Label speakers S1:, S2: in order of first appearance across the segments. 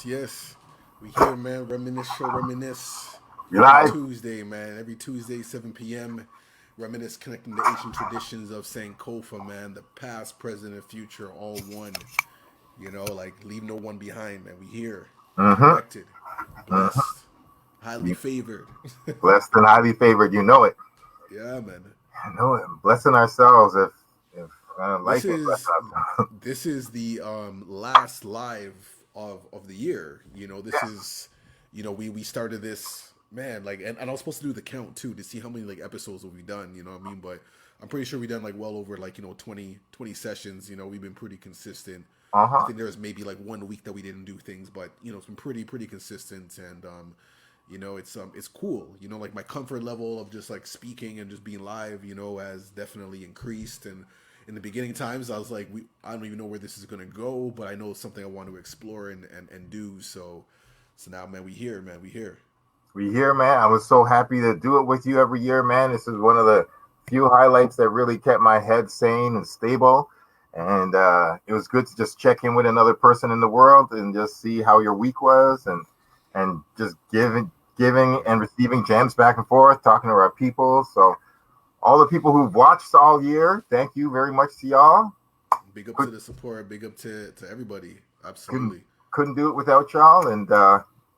S1: Yes. We here, man. Reminisce show, reminisce.
S2: You
S1: Every
S2: live?
S1: Tuesday, man. Every Tuesday, 7 p.m. Reminisce connecting the ancient traditions of Sankofa, man. The past, present, and future, all one. Like leave no one behind, man. We here,
S2: Mm-hmm.
S1: connected,
S2: Mm-hmm.
S1: blessed, highly
S2: You
S1: favored.
S2: blessed and highly favored. You know it.
S1: Yeah, man.
S2: I know it. Blessing ourselves if
S1: This
S2: life ain't
S1: is
S2: blessing us.
S1: this is the last live of the year. This
S2: Yes.
S1: is we started this, man, like, and I was supposed to do the count too to see how many like episodes have we done, you know what I mean? But I'm pretty sure we done like well over like 20 sessions. We've been pretty consistent. I
S2: Uh-huh.
S1: think there was maybe like one week that we didn't do things, but it's been pretty consistent. And it's cool. Like my comfort level of just like speaking and just being live, has definitely increased. And in the beginning times, I was like, I don't even know where this is gonna go, but I know it's something I want to explore and do. So now, man, we here, man, we here.
S2: We here, man. I was so happy to do it with you every year, man. This is one of the few highlights that really kept my head sane and stable. And it was good to just check in with another person in the world and just see how your week was and just giving and receiving gems back and forth, talking to our people. So all the people who've watched all year, thank you very much to y'all.
S1: Big up to
S2: Could,
S1: the support. Big up to everybody.
S2: couldn't
S1: Absolutely.
S2: couldn't do it without y'all. And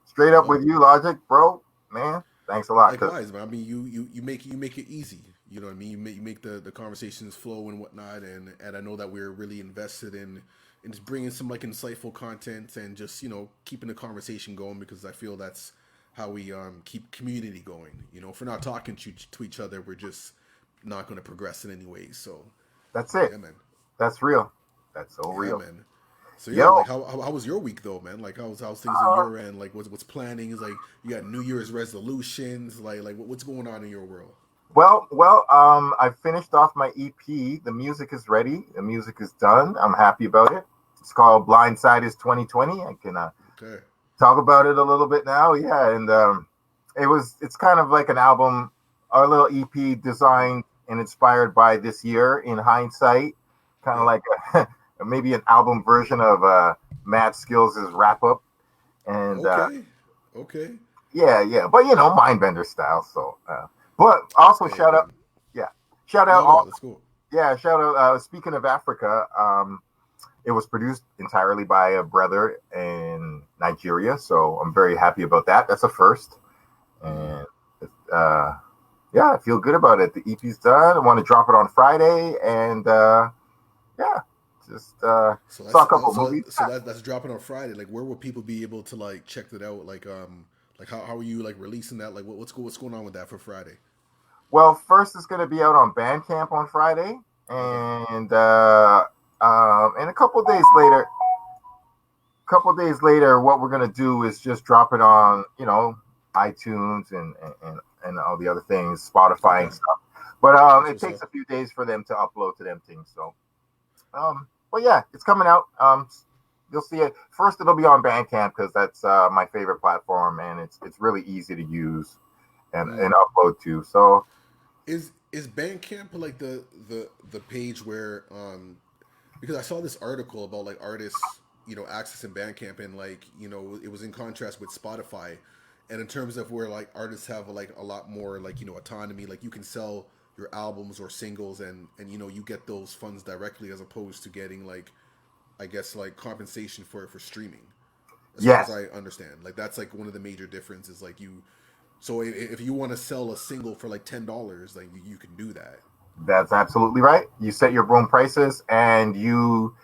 S2: straight up
S1: No.
S2: with you, Logic, bro, man. Thanks a lot. Cause
S1: Likewise, man. I mean, you make it easy. You know what I mean? You make the conversations flow and whatnot, and I know that we're really invested in just bringing some like insightful content and just keeping the conversation going, because I feel that's how we keep community going. If we're not talking to each other, we're just not going to progress in any way. So
S2: that's it.
S1: yeah, man.
S2: That's real. That's so
S1: Yeah,
S2: real.
S1: man. So yo,
S2: Yo,
S1: like how was your week though, man? Like how's things on your end? Like what's planning? Is like you got New Year's resolutions? Like what's going on in your world?
S2: I finished off my EP. The music is ready. The music is done. I'm happy about it. It's called Blindside is 2020. I can
S1: Okay.
S2: talk about it a little bit now. Yeah, and it's kind of like an album, a little EP
S1: Mm-hmm.
S2: designed and inspired by this year in hindsight, kind of
S1: Yep.
S2: like maybe an album version of Mad Skills' wrap up. And
S1: Okay. Okay.
S2: yeah, yeah, but Mindbender style. So, but also
S1: Hey
S2: shout out,
S1: man.
S2: yeah, shout out
S1: No, no,
S2: all,
S1: let's go.
S2: yeah, shout out. Speaking of Africa, it was produced entirely by a brother in Nigeria, so I'm very happy about that. That's a first,
S1: Mm.
S2: and uh, yeah, I feel good about it. The EP's done. I want to drop it on Friday, and yeah, just
S1: So
S2: saw
S1: that's
S2: a couple movies.
S1: that's dropping on Friday. Like where will people be able to like check that out? Like how are you like releasing that? Like what's going on with that for Friday?
S2: Well, first it's going to be out on Bandcamp on Friday,
S1: Okay.
S2: and a couple days later, what we're gonna do is just drop it
S1: Mm-hmm.
S2: on, iTunes and all the other things, Spotify and
S1: Okay.
S2: stuff. But
S1: That's
S2: it
S1: what's
S2: takes
S1: up.
S2: a few days for them to upload to them things. So, but yeah, it's coming out. You'll see it first. It'll be on Bandcamp because that's my favorite platform, and it's really easy to use and
S1: Mm.
S2: upload to. So
S1: Is Bandcamp like the page where because I saw this article about like artists, accessing Bandcamp, and like, it was in contrast with Spotify. And in terms of where like artists have like a lot more like, autonomy, like you can sell your albums or singles, and you get those funds directly, as opposed to getting like, I guess, like compensation for streaming. As far as
S2: yes,
S1: I understand, like that's like one of the major differences. Like so if you want to sell a single for like $10, like you can do that.
S2: that's absolutely right. You set your own prices, and you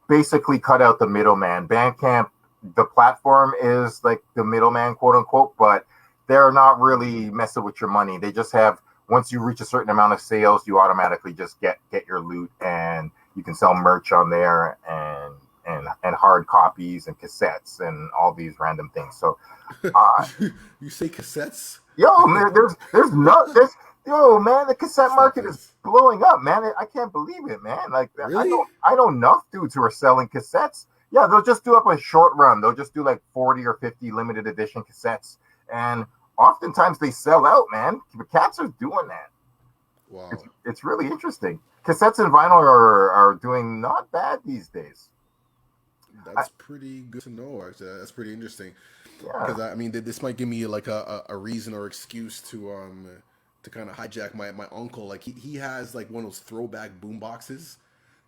S2: basically cut out the middleman. Bandcamp, the platform is like the middleman, quote unquote, but they're not really messing with your money. They just have once you reach a certain amount of sales, you automatically just get your loot, and you can sell merch on there and hard copies and cassettes and all these random things. So, uh,
S1: You say cassettes?
S2: yo, man, there's no there's yo, man, the cassette
S1: Stop
S2: market is
S1: this.
S2: blowing up, man. I can't believe it, man. Like
S1: Really?
S2: I know enough dudes who are selling cassettes. Yeah, they'll just do up a short run. They'll just do like 40 or 50 limited edition cassettes, and oftentimes they sell out, man. The cats are doing that. It's
S1: Wow.
S2: it's really interesting. Cassettes and vinyl are doing not bad these days.
S1: that's pretty good to know. Actually, that's pretty interesting
S2: Yeah.
S1: because I mean this might give me like a reason or excuse to kind of hijack my uncle. Like he has like one of those throwback boom boxes.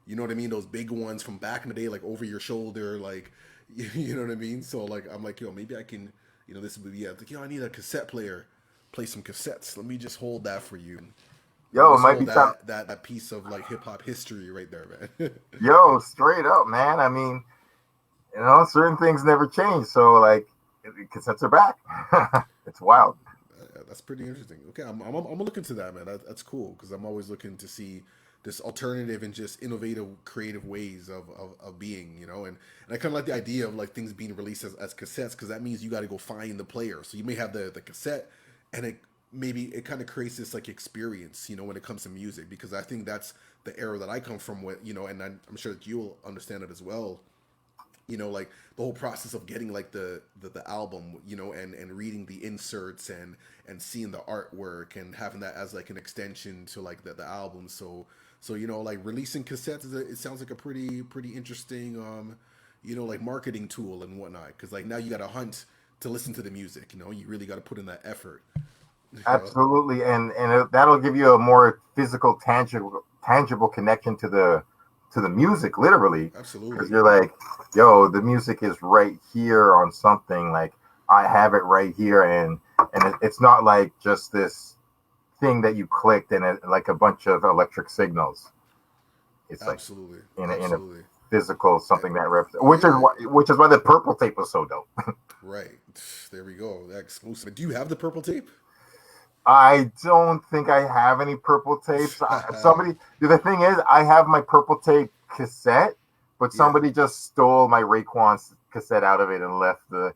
S1: You know what I mean? Those big ones from back in the day, like over your shoulder, like you know what I mean. So like I'm like, yo, maybe I can, this would be like, yo, I need a cassette player, play some cassettes. Let me just hold that for you.
S2: Yo, it
S1: Just
S2: might
S1: hold
S2: be time.
S1: that piece of like hip hop history right there, man.
S2: Yo, straight up, man. I mean, certain things never change. So, like, cassettes are back. It's wild.
S1: That's pretty interesting. Okay, I'm gonna look into that, man. That's cool because I'm always looking to see this alternative and just innovative, creative ways of being, and I kind of like the idea of like things being released as cassettes because that means you got to go find the player. So you may have the cassette, and it kind of creates this like experience, when it comes to music because I think that's the era that I come from with, and I'm sure that you'll understand it as well, like the whole process of getting like the album, and reading the inserts and seeing the artwork and having that as like an extension to like the album. So like releasing cassettes it sounds like a pretty interesting like marketing tool and whatnot because like now you got to hunt to listen to the music. You really got to put in that effort.
S2: Absolutely, that'll give you a more physical, tangible connection to the music, literally, because
S1: Absolutely.
S2: you're like, yo, the music is right here on something. Like I have it right here, and it's not like just this thing that you clicked and like a bunch of electric signals. It's like
S1: Absolutely.
S2: in a
S1: Absolutely.
S2: physical
S1: Eh,
S2: something that represents,
S1: yeah.
S2: which is why the purple tape was so dope.
S1: Right. There we go. That exclusive. Do you have the purple tape?
S2: I don't think I have any purple tapes. The thing is, I have my purple tape cassette, but
S1: Yeah.
S2: somebody just stole my Raekwon's cassette out of it and left the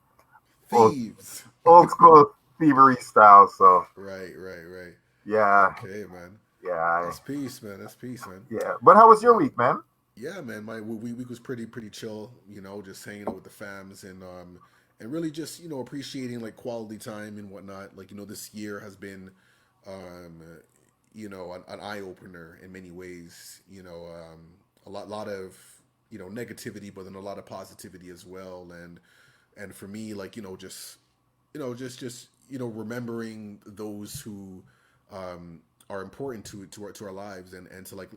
S2: old,
S1: Thieves.
S2: old school thievery style. So
S1: Right, right, right.
S2: yeah,
S1: Okay, man.
S2: yeah,
S1: That's peace, man. That's peace, man.
S2: yeah. But how was your
S1: But
S2: week, man?
S1: yeah, man, my week was pretty chill. Just hanging out with the fams and really just appreciating like quality time and whatnot. Like this year has been um, an eye opener in many ways. A lot of negativity, but then a lot of positivity as well. And for me, like just remembering those who are important to our lives and to like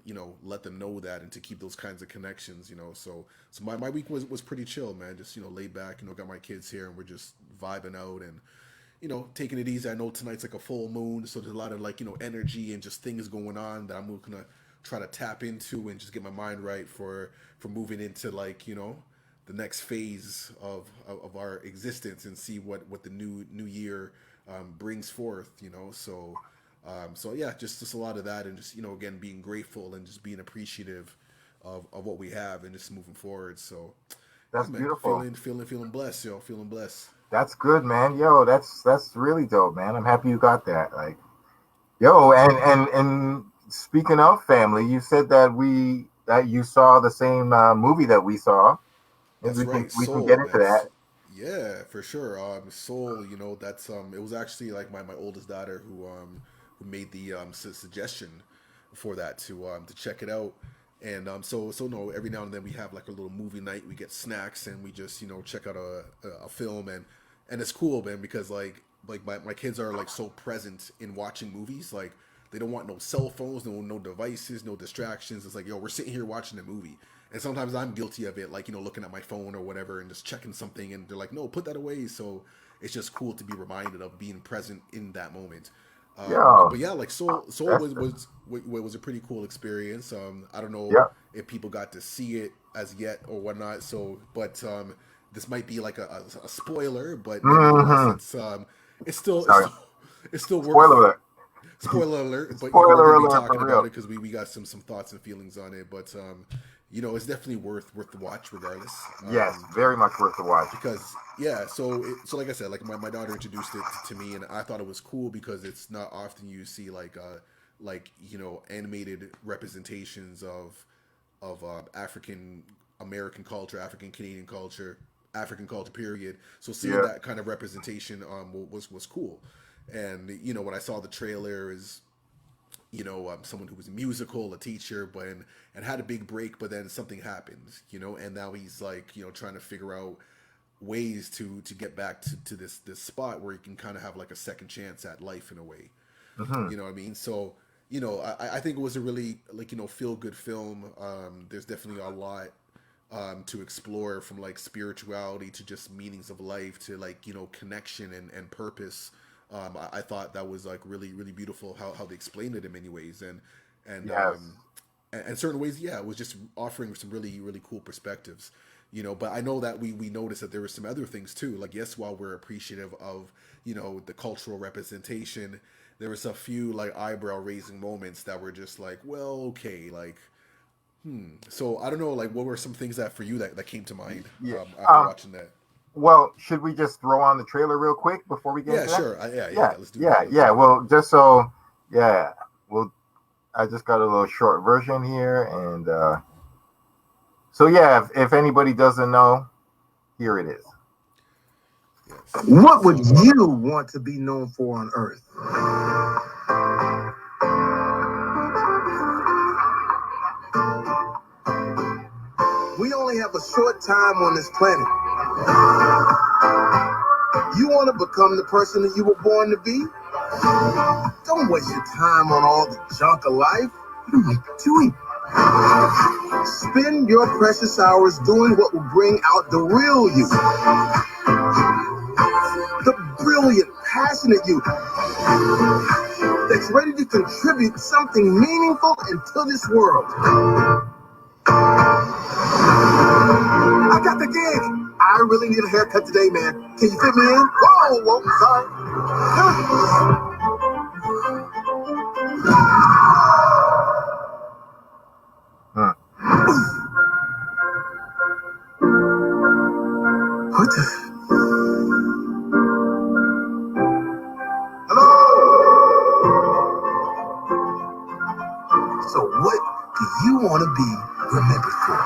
S1: let them know that and to keep those kinds of connections. So my week was pretty chill, man. Just laid back. Got my kids here and we're just vibing out and taking it easy. I know tonight's like a full moon, so there's a lot of like energy and just things going on that I'm gonna try to tap into and just get my mind right for moving into like the next phase of our existence and see what the new year brings forth. So yeah, just a lot of that and just again being grateful and just being appreciative of what we have and just moving forward. So yeah,
S2: That's
S1: man,
S2: beautiful.
S1: feeling blessed, feeling blessed.
S2: That's good, man. Yo, that's really dope, man. I'm happy you got that. Like, yo, and speaking of family, you said that you saw the same movie that we saw. Maybe
S1: That's
S2: we can
S1: right,
S2: we can get
S1: Soul,
S2: into
S1: man.
S2: that.
S1: Yeah, for sure. Soul, that's it was actually like my oldest daughter who made the suggestion for that to check it out. And so no, every now and then we have like a little movie night. We get snacks and we just check out a film and it's cool, man, because like my kids are like so present in watching movies. Like they don't want no cell phones, no devices, no distractions. It's like, yo, we're sitting here watching a movie. And sometimes I'm guilty of it, like, looking at my phone or whatever and just checking something. And they're like, no, put that away. So it's just cool to be reminded of being present in that moment.
S2: Yo,
S1: But yeah, like Soul
S2: that's
S1: was a pretty cool experience. I don't know
S2: yeah.
S1: if people got to see it as yet or whatnot. So, but this might be like a spoiler, but nevertheless,
S2: Mm-hmm.
S1: it's still it's
S2: Sorry.
S1: still it's still
S2: Spoiler
S1: worth.
S2: alert.
S1: Spoiler alert, but we're
S2: Spoiler
S1: gonna be
S2: alert for
S1: talking about
S2: real.
S1: it because we got some thoughts and feelings on it. But it's definitely worth the watch regardless.
S2: Yes, very much worth the watch.
S1: Because yeah, so like I said, like my daughter introduced it to me, and I thought it was cool because it's not often you see like animated representations of African American culture, African Canadian culture, African culture period. So seeing
S2: Yeah.
S1: that kind of representation was cool. And when I saw the trailer, is someone who was musical, a teacher, but and had a big break, but then something happens, and now he's like, trying to figure out ways to get back to this spot where he can kind of have like a second chance at life in a way.
S2: Hmm.
S1: You know what I mean? So, I think it was a really like, feel good film. There's definitely a lot to explore, from like spirituality to just meanings of life to like, connection and purpose. I thought that was like really, really beautiful how they explained it in many ways. And
S2: Yes.
S1: and certain ways, yeah, it was just offering some really, really cool perspectives. But I know that we noticed that there were some other things too. Like, yes, while we're appreciative of, the cultural representation, there was a few like eyebrow raising moments that were just like, well, okay, like, so I don't know, like, what were some things that for you that came to mind
S2: Yeah.
S1: after watching that?
S2: Well, should we just throw on the trailer real quick before we get
S1: Yeah,
S2: into that?
S1: sure. Yeah.
S2: Yeah,
S1: Let's do that.
S2: yeah,
S1: Let's
S2: yeah.
S1: do that.
S2: Well, just so, yeah, well, I just got a little short version here, and so yeah, if anybody doesn't know, here it is.
S1: Yes.
S3: What would
S1: So,
S3: you want to be known for on Earth? We only have a short time on this planet. You want to become the person that you were born to be? Don't waste your time on all the junk of life. What am I doing? Spend your precious hours doing what will bring out the real you. The brilliant, passionate you that's ready to contribute something meaningful into this world. I got the gig. I really need a haircut today, man. Can you fit me in? Whoa, sorry.
S2: Hmm.
S3: What the? Hello? So what do you want to be remembered for?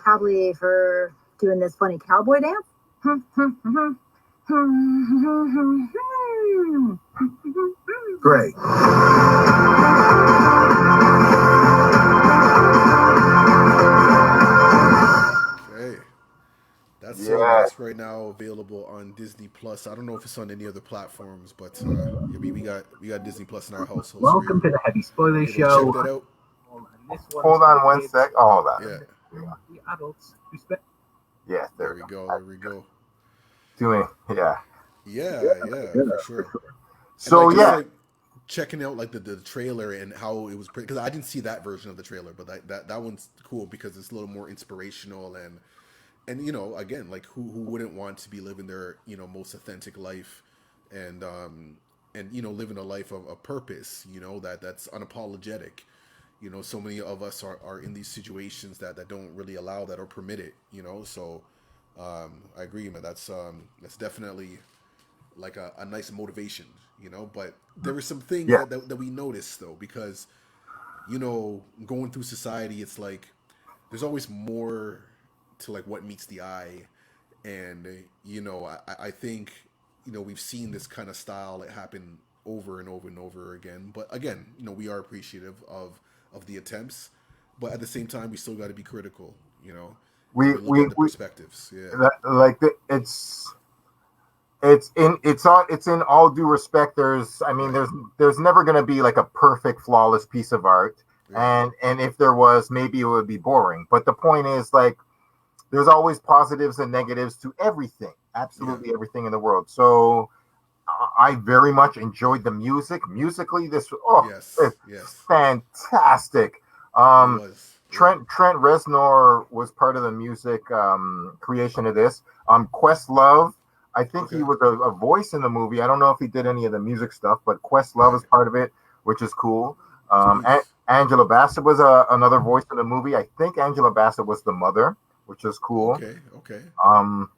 S4: Probably for doing this funny cowboy dance.
S3: Great.
S1: okay.
S2: Yeah,
S1: That's right now available on Disney Plus. I don't know if it's on any other platforms, but yeah, we got Disney Plus in our household, so
S5: Welcome to the Heavy Spoiler
S1: you're able to check
S5: Show.
S1: that out.
S5: And this one's
S2: hold on
S5: for
S2: one
S5: kids
S2: sec. Oh, hold on.
S1: Yeah,
S5: and the adults who spend.
S2: Yes,
S1: there
S2: there
S1: we
S2: we
S1: go.
S2: go.
S1: There we go.
S2: Doing, yeah.
S1: Yeah, for sure. And
S2: So
S1: like just
S2: yeah,
S1: like checking out like the trailer and how it was, because I didn't see that version of the trailer, but that one's cool because it's a little more inspirational. And again, like who wouldn't want to be living their most authentic life, and living a life of purpose, that's unapologetic. So many of us are in these situations that don't really allow that or permit it. So I agree, man. That's definitely like a nice motivation. But there were some things
S2: yeah,
S1: that we noticed though, because going through society, it's like there's always more to like what meets the eye. And I think we've seen this kind of style it happen over and over and over again. But again, we are appreciative of the attempts, but at the same time we still got to be critical,
S2: we
S1: and we look
S2: we
S1: at the
S2: we
S1: perspectives. Yeah.
S2: like it's in all due respect. I mean,
S1: Right.
S2: there's never going to be like a perfect, flawless piece of art,
S1: Right.
S2: and if there was, maybe it would be boring. But the point is, like, there's always positives and negatives to everything,
S1: Yeah.
S2: absolutely everything in the world. So I very much enjoyed the music. Musically,
S1: Yes.
S2: it's
S1: Yes.
S2: fantastic.
S1: It
S2: Um,
S1: was. Yeah.
S2: Trent Reznor was part of the music creation of this. Questlove, I think he
S1: Okay.
S2: was a voice in the movie. I don't know if he did any of the music stuff, but Questlove
S1: Right.
S2: is part of it, which is cool.
S1: Sweet.
S2: Angela Bassett was another voice in the movie. I think Angela Bassett was the mother, which is cool.
S1: Okay. Okay.
S2: Um,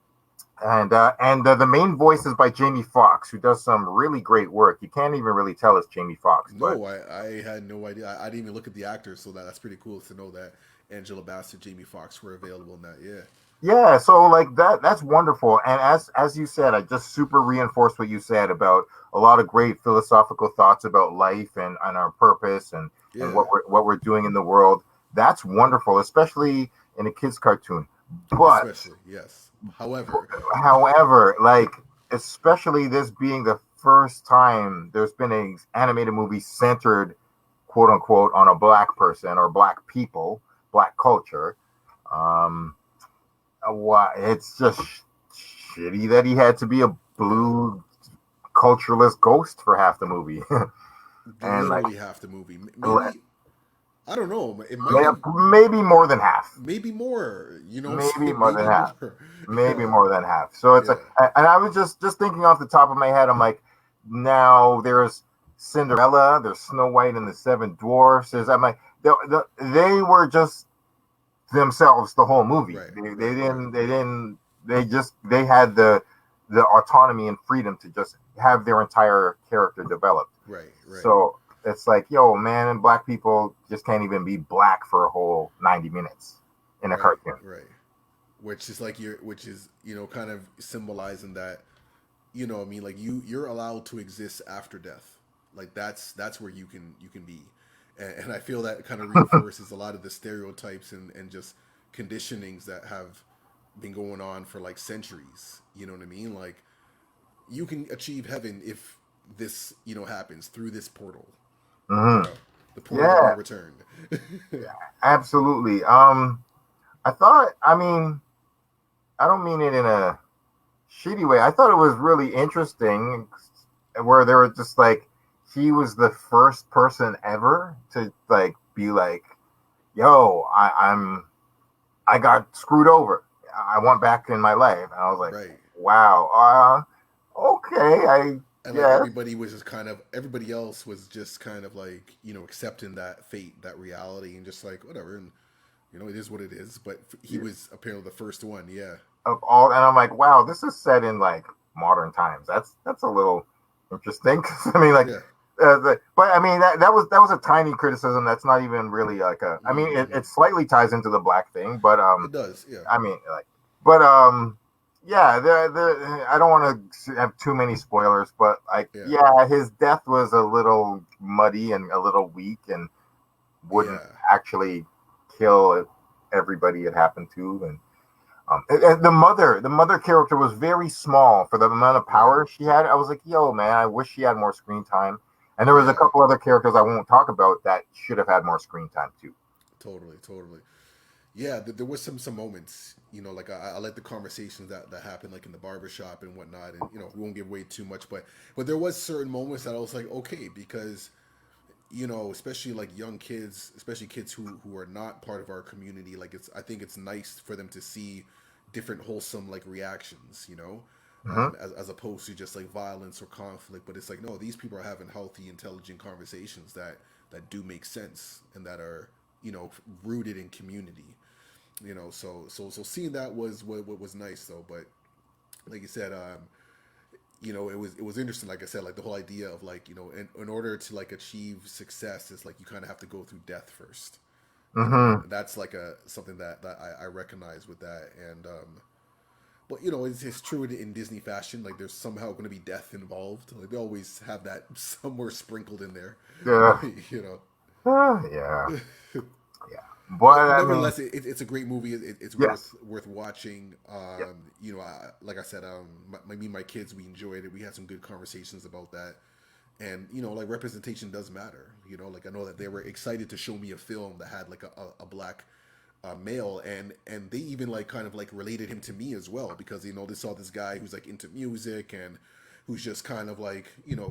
S2: and the main voice is by Jamie Foxx, who does some really great work. You can't even really tell it's Jamie Foxx, but
S1: No, I had no idea. I didn't even look at the actors, so that's pretty cool to know that. Angela Bassett, Jamie Foxx were available in that. Yeah.
S2: Yeah, so like that's wonderful. And as you said, I just super reinforced what you said about a lot of great philosophical thoughts about life and our purpose and
S1: Yeah.
S2: what we're doing in the world. That's wonderful, especially in a kids cartoon. But
S1: Especially, yes. However,
S2: however, like especially this being the first time there's been a animated movie centered quote unquote on a black person or black people, black culture. Um Why it's just shitty that he had to be a
S1: yeah,
S2: blue cultureless ghost for half the movie. And like
S1: literally half the movie. Maybe I don't know. It might
S2: yeah,
S1: have
S2: maybe more than half.
S1: maybe more. You know,
S2: Maybe more than
S1: maybe
S2: half.
S1: more.
S2: Maybe
S1: Yeah,
S2: more than half. So it's like,
S1: yeah,
S2: and I was just thinking off the top of my head, I'm like, now there's Cinderella, there's Snow White and the Seven Dwarfs. There's I'm like, they were just themselves the whole movie.
S1: right,
S2: They
S1: right, right,
S2: didn't. They didn't. They had the autonomy and freedom to just have their entire character developed.
S1: right, right,
S2: So it's like, yo, man, and black people just can't even be black for a whole 90 minutes in a
S1: right,
S2: cartoon.
S1: right. Which is like which is kind of symbolizing that I mean, like you're allowed to exist after death. Like that's where you can be, and I feel that kind of reinforces a lot of the stereotypes and just conditionings that have been going on for like centuries. You know what I mean? Like you can achieve heaven if this happens through this portal.
S2: Hmm.
S1: The portal of no
S2: Yeah,
S1: return.
S2: absolutely. I thought. I mean, I don't mean it in a shitty way. I thought it was really interesting where they were just like he was the first person ever to like be like, "Yo, I got screwed over. I went back in my life." And I was like,
S1: Right.
S2: "Wow, okay, I
S1: And like
S2: guess."
S1: everybody else was just kind of like accepting that fate, that reality, and just like whatever, and it is what it is. But he was apparently the first one. Yeah.
S2: Of all, and I'm like, "Wow, this is set in like modern times. That's a little interesting." 'Cause, I mean, like,
S1: Yeah.
S2: but I mean that was a tiny criticism. That's not even really like a. I mean,
S1: Mm-hmm.
S2: it slightly ties into the black thing, but
S1: It does. Yeah.
S2: I mean, like, but yeah, I don't want to have too many spoilers, but like,
S1: Yeah.
S2: yeah, his death was a little muddy and a little weak, and wouldn't
S1: Yeah.
S2: actually kill everybody it happened to, and the mother character was very small for the amount of
S1: Right.
S2: power she had. I was like, yo, man, I wish she had more screen time. And there was a
S1: Yeah.
S2: couple other characters I won't talk about that should have had more screen time too.
S1: Totally. Totally. Yeah. There was some moments. Like I like the conversations that happened like in the barbershop and whatnot, and we won't give away too much, but there was certain moments that I was like, okay, because especially like young kids, especially kids who are not part of our community. Like I think it's nice for them to see different wholesome like reactions,
S2: Hmm.
S1: as opposed to just like violence or conflict. But it's like no, these people are having healthy, intelligent conversations that do make sense and that are rooted in community. So seeing that was what was nice though. But like you said, it was interesting. Like I said, like the whole idea of like in order to like achieve success, it's like you kind of have to go through death first.
S2: Hmm.
S1: And that's like something that I recognize with that. And but it's true in Disney fashion. Like there's somehow going to be death involved. Like they always have that somewhere sprinkled in there.
S2: Yeah.
S1: you know.
S2: Yeah. Yeah. But
S1: But
S2: I mean,
S1: nevertheless, it's a great movie. It's
S2: yes.
S1: worth watching.
S2: Yeah.
S1: Like I said, me and my kids, we enjoyed it. We had some good conversations about that, and like representation does matter. Like I know that they were excited to show me a film that had like a black male, and they even like kind of like related him to me as well because they saw this guy who's like into music and who's just kind of like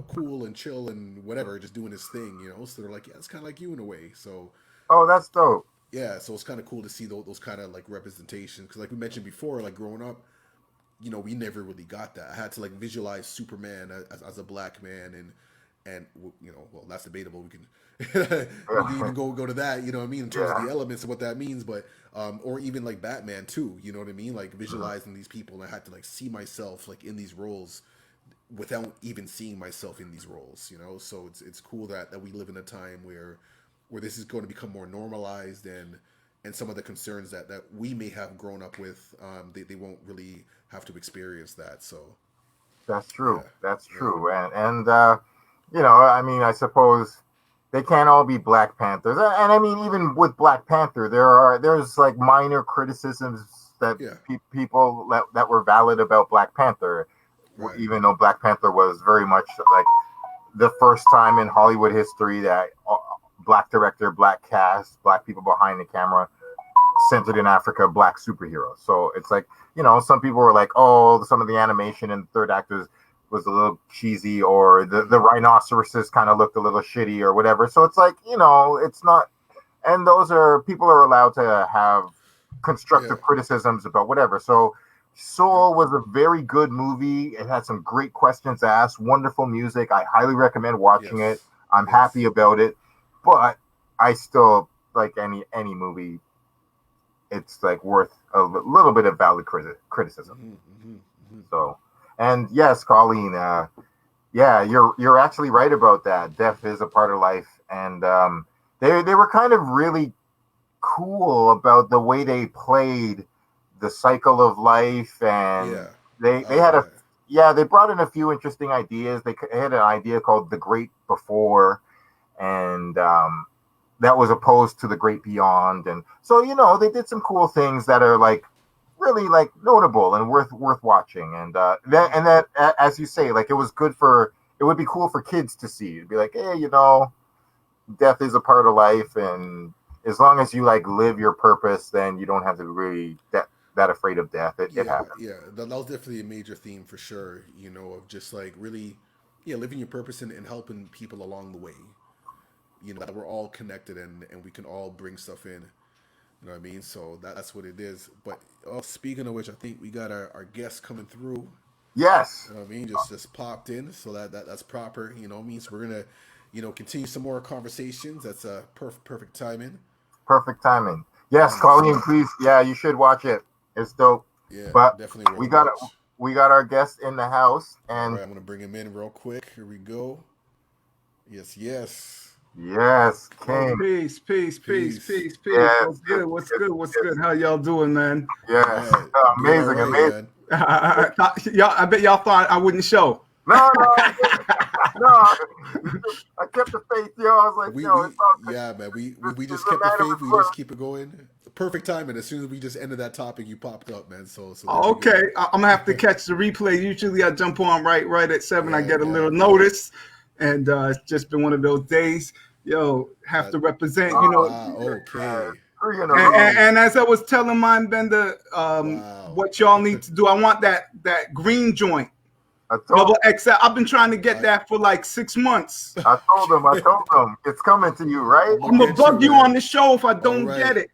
S1: cool and chill and whatever, just doing his thing. So they're like, yeah, it's kind of like you in a way. So
S2: Oh, that's dope.
S1: yeah, so it's kind of cool to see those kind of like representations because like we mentioned before, like growing up, we never really got that. I had to like visualize Superman as a black man, and well, that's debatable. We can we can even go to that, what I mean, in terms of
S2: Yeah.
S1: the elements of what that means, but or even like Batman too, you know what I mean, like
S2: Mhm.
S1: visualizing these people, and I had to like see myself like in these roles without even seeing myself in these roles. So it's cool that we live in a time where this is going to become more normalized, and some of the concerns that we may have grown up with, they won't really have to experience that. So
S2: That's true.
S1: yeah,
S2: That's
S1: yeah,
S2: true. And you know, I mean, I suppose they can't all be Black Panthers. And I mean, even with Black Panther, there's like minor criticisms that
S1: yeah,
S2: people that were valid about Black Panther,
S1: right,
S2: even though Black Panther was very much like the first time in Hollywood history that Black director, Black cast, Black people behind the camera, centered in Africa, Black superheroes. So it's like, you know, some people were like, oh, some of the animation in the third act was a little cheesy, or the rhinoceroses kind of looked a little shitty or whatever. So it's like, you know, it's not, and those are, people are allowed to have
S1: yeah,
S2: constructive criticisms about whatever. So
S1: yeah,
S2: Soul was a very good movie. It had some great questions asked, wonderful music. I highly recommend watching it.
S1: yes,
S2: I'm happy
S1: yes,
S2: about it, but I still, like any movie, it's like worth a little bit of valid criticism.
S1: hmm hmm hmm
S2: So, and yes, Colleen, yeah, you're actually right about that. Death is a part of life, and they were kind of really cool about the way they played the cycle of life, and
S1: yeah.
S2: they
S1: Oh
S2: had a,
S1: man,
S2: yeah, they brought in a few interesting ideas. They had an idea called the Great Before, and that was opposed to the Great Beyond, and so, you know, they did some cool things that are like really like notable and worth watching. And
S1: hmm
S2: that, as you say, like, it was good for, it would be cool for kids to see. It'd be like, hey, you know, death is a part of life, and as long as you like live your purpose, then you don't have to really that afraid of death. It
S1: yeah,
S2: happens.
S1: yeah. That was definitely a major theme for sure. You know, of just like really, yeah, living your purpose and helping people along the way. You know, that we're all connected, and we can all bring stuff in. You know what I mean? So that's what it is. But speaking of which, I think we got our guest coming through.
S2: Yes,
S1: You know what I mean? Just popped in, so that's proper. You know, means we're gonna, continue some more conversations. That's perfect timing.
S2: perfect timing. Yes,
S1: And
S2: Colleen,
S1: so
S2: please, yeah, you should watch it. It's dope.
S1: yeah,
S2: But
S1: definitely worth
S2: we
S1: a
S2: got
S1: watch.
S2: we got our guest in the house,
S1: All
S2: and
S1: right, I'm gonna bring him in real quick. Here we go. Yes, yes.
S2: yes,
S6: Oh,
S2: King.
S6: peace, peace, peace,
S1: Peace.
S6: peace, peace.
S2: Yes,
S6: What's
S2: yes,
S6: good? What's
S2: yes,
S6: good? What's
S2: yes,
S6: good? How y'all doing, man?
S2: yes.
S1: Man, doing all
S2: Amazing,
S1: right,
S2: amazing.
S1: man.
S6: Y'all, I bet y'all thought I wouldn't show.
S2: No, no, no. I kept the faith, yo. I was like, yo,
S1: We
S2: it's all good.
S1: yeah, man. We
S2: He's
S1: just
S2: a
S1: kept the
S2: man of
S1: faith.
S2: his
S1: We
S2: word.
S1: just keep it going. Perfect timing. As soon as we just ended that topic, you popped up, man. So there we
S6: Okay,
S1: go.
S6: I'm gonna have to catch the replay. Usually I jump on right at 7. I
S1: Right,
S6: get a little
S1: right, right.
S6: notice, and it's just been one of those days. Yo, have
S1: That
S6: to represent.
S2: Oh,
S1: okay.
S2: 3 in a
S6: And,
S2: row.
S6: and,
S1: Hey,
S6: and as I was telling mine, Bender,
S1: wow.
S6: what y'all need to do. I want that green joint,
S2: I told,
S6: double XL. I've been trying to get
S1: I
S6: that for like 6 months.
S2: I told him, it's coming to you, right?
S1: I'm gonna
S6: I'm gonna
S1: get you,
S6: bug you on
S1: man.
S6: the show if I
S1: All
S6: don't
S1: right,
S6: get it.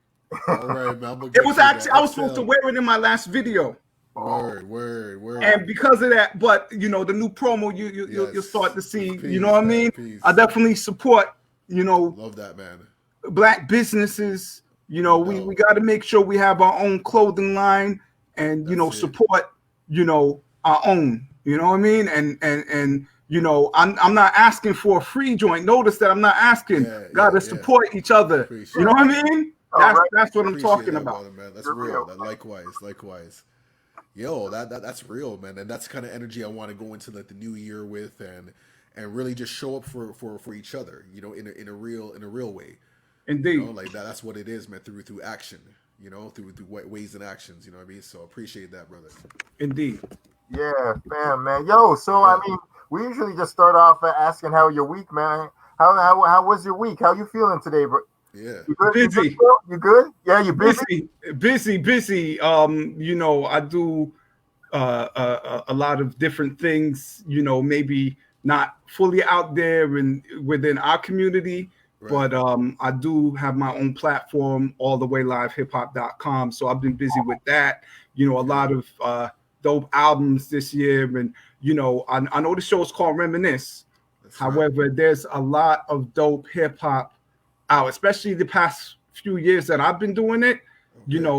S1: all right, man. I'm gonna
S6: It
S1: get
S6: was
S1: you that
S6: actually I was supposed to
S1: XL.
S6: wear it in my last video,
S2: Oh,
S1: Word.
S6: and because of that, but you know the new promo, you'll start
S1: Yes.
S6: to see. You know
S1: Peace,
S6: what I
S1: man.
S6: mean? I
S1: Peace.
S6: definitely support. You know,
S1: Love that, man.
S6: black businesses. You know,
S1: No
S6: we
S1: doubt.
S6: got to make sure we have our own clothing line, and
S1: That's it.
S6: support. Our own. You know what I mean? And I'm not asking for a free joint. Notice that I'm not asking. Got to
S1: Yeah.
S6: support each other. You
S1: Appreciate
S6: know
S1: it,
S6: what
S1: man.
S6: I mean?
S2: all right.
S6: That's what I'm
S1: Appreciate
S6: talking
S1: that,
S6: about.
S1: brother, man. That's
S2: You're
S1: real.
S2: real.
S1: That likewise. Yo, that's real, man. And that's the kind of energy I want to go into like the new year with, and really just show up for each other. You know, in a real way. You know,
S6: Indeed.
S1: like that's what it is, man. Through action. You know, through ways and actions. You know what I mean? So appreciate that, brother.
S6: Indeed.
S2: Yeah, man. Yo, so I
S1: Yeah.
S2: mean, we usually just start off asking how your week, man. How was your week? How you feeling today, bro?
S1: Yeah.
S2: You good? You good?
S6: Busy.
S2: Bro? You good? Yeah, you busy?
S6: Busy. I do a lot of different things. Maybe not fully out there and within our community,
S1: Right.
S6: but I do have my own platform, all the way live hiphop.com. So I've been busy with that. A
S1: Okay.
S6: lot of dope albums this year, and I know the show is called Reminisce.
S1: That's right.
S6: However, there's a lot of dope hip hop out, especially the past few years that I've been doing it.
S1: Okay.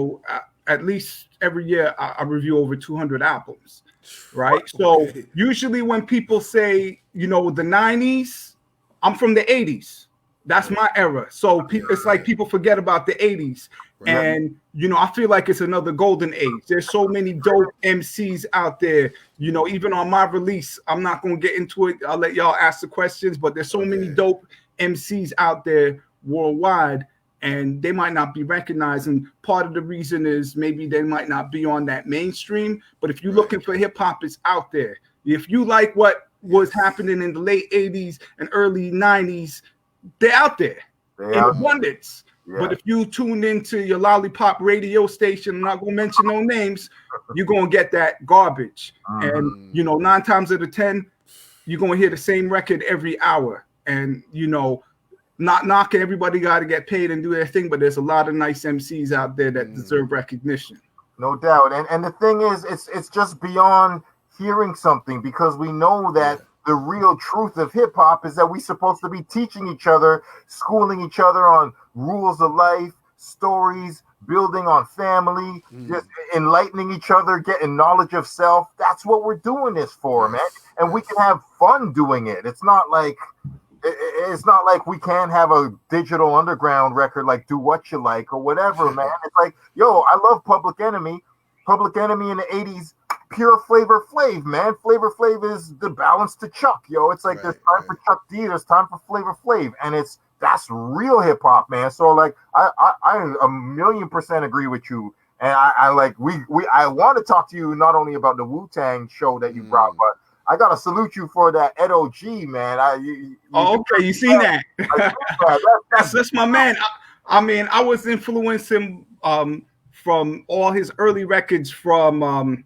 S6: At least every year I review over 200 albums, right? So
S1: Okay.
S6: usually when people say, the 90s, I'm from the 80s. That's
S1: Right.
S6: my era. So
S1: Yeah.
S6: it's like
S1: Right.
S6: people forget about the 80s. And I feel like it's another golden age. There's so many dope MCs out there. Even on my release, I'm not gonna get into it. I'll let y'all ask the questions, but there's so many dope MCs out there worldwide, and they might not be recognized. And part of the reason is maybe they might not be on that mainstream. But if you're looking for hip hop, it's out there. If you like what was happening in the late 80s and early 90s, they're out there in abundance. Yeah. But if you tuned into your lollipop radio station, I'm not gonna mention no names, you're gonna get that garbage. And 9 times out of 10, you're gonna hear the same record every hour. And not knocking, everybody got to get paid and do their thing, but there's a lot of nice MCs out there that deserve recognition.
S2: No doubt. And the thing is, it's just beyond hearing something, because we know that the real truth of hip hop is that we're supposed to be teaching each other, schooling each other on rules of life, stories, building on family, just enlightening each other, getting knowledge of self. That's what we're doing this for, man. And we can have fun doing it. It's not like we can't have a digital underground record like Do What You Like or whatever, man. It's like, yo, I love Public Enemy. Public Enemy in the 80s, pure Flavor Flav, man. Flavor Flav is the balance to Chuck, yo. It's like there's time for Chuck D, there's time for Flavor Flav, and that's real hip hop, man. So like, I 1,000,000% agree with you, and I want to talk to you not only about the Wu-Tang show that you brought, but I gotta salute you for that Edo G, man.
S6: You seen that? That's my man. I mean, I was influenced him from all his early records, from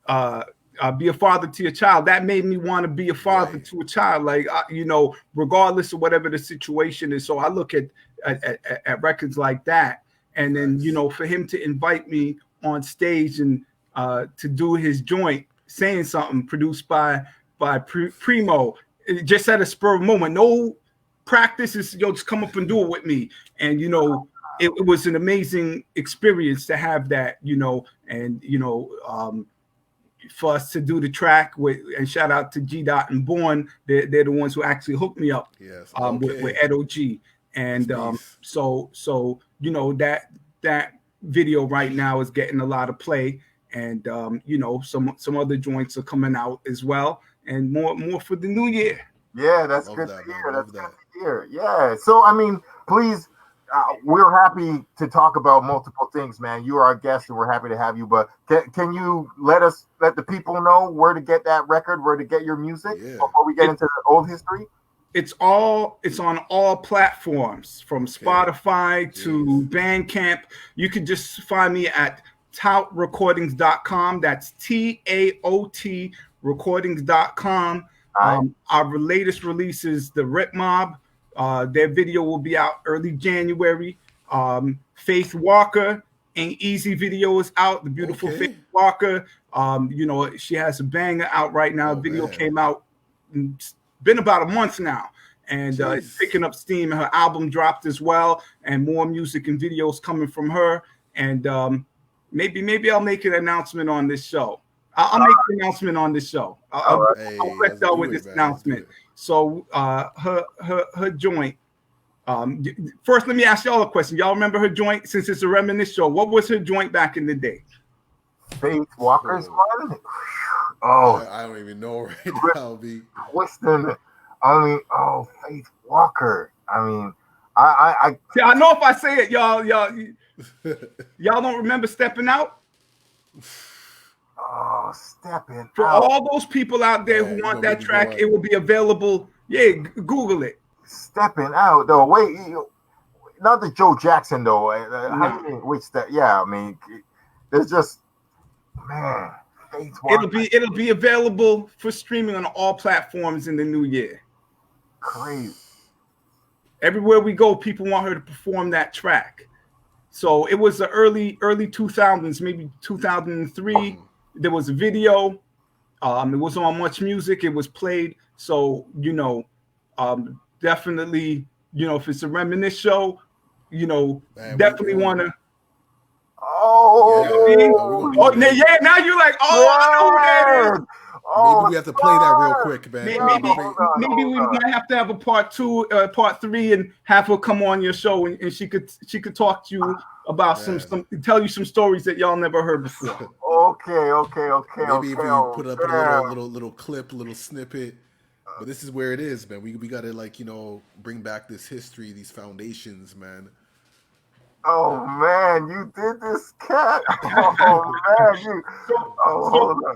S6: Be a Father to Your Child. That made me want to be a father to a child, like regardless of whatever the situation is. So I look at records like that, and then for him to invite me on stage and to do his joint, Saying Something, produced by Primo, just at a spur of moment, no practice, is just come up and do it with me. And it was an amazing experience to have that, and for us to do the track with, and shout out to G Dot and Born, they're the ones who actually hooked me up with Edo G. And so that video right now is getting a lot of play. And some other joints are coming out as well, and more for the new year.
S2: Yeah, that's good to hear. That's good to hear. Yeah. So I mean, please, we're happy to talk about multiple things, man. You are our guest, and we're happy to have you. But can you let the people know where to get that record, where to get your music before we get into the old history?
S6: It's on all platforms, from Spotify to Bandcamp. You can just find me at tautrecordings.com. That's TAOT recordings.com. Our latest release is the Rip Mob. Their video will be out early January. Faith Walker, Ain't Easy video is out. The beautiful Faith Walker. She has a banger out right now. Video came out, been about a month now, and it's picking up steam. Her album dropped as well, and more music and videos coming from her. And maybe I'll make an announcement on this show. I'll make an announcement on this show. I'll let y'all with this announcement. So her joint. First, let me ask y'all a question. Y'all remember her joint? Since it's a reminisce show, what was her joint back in the day?
S2: Faith Walker's one?
S1: I don't even know right now.
S2: Faith Walker. I mean, I
S6: know if I say it, y'all don't remember Stepping Out?
S2: Stepping
S6: For
S2: Out.
S6: all those people out there who want that track, it will be available. Yeah, Google it.
S2: Stepping Out, though. Wait, not the Joe Jackson, though. I mean, there's just, man.
S6: It'll be available for streaming on all platforms in the new year.
S2: Crazy.
S6: Everywhere we go, people want her to perform that track. So it was the early 2000s, maybe 2003. There was a video. It was on MuchMusic. It was played. So definitely, if it's a reminisce show, definitely want to.
S2: Now you're like,
S6: I know who that is.
S2: Oh,
S1: Maybe we have to play that real
S2: God.
S1: quick, man.
S6: Maybe
S2: hold on.
S6: we might have to have a part 2, part 3, and have her come on your show, and she could talk to you about some tell you some stories that y'all never heard before.
S2: Okay.
S1: Maybe if we put up a little clip, a little snippet. But this is where it is, man. We gotta, like, you know, bring back this history, these foundations, man.
S2: Oh man, you did this, cat. Oh man,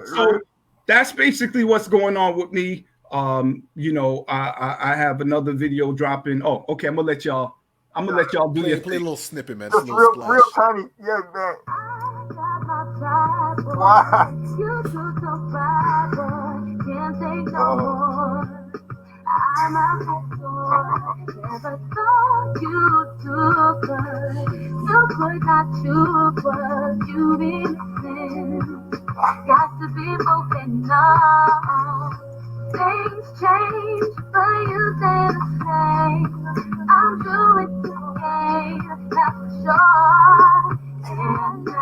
S6: So that's basically what's going on with me. You know, I have another video dropping. Oh, okay. I'm gonna let y'all do
S1: Play
S6: your
S1: a
S6: thing.
S1: little snippet, man.
S2: just
S1: Just a little splash.
S2: real tiny, yeah, man. Wow.
S4: You took the pride, boy, can't take no more. I'm a boy, never thought you took her. You could not choose what you been missing. Got to be broken now. Things change, but you stay the same. I'm through with the game, that's for sure. And I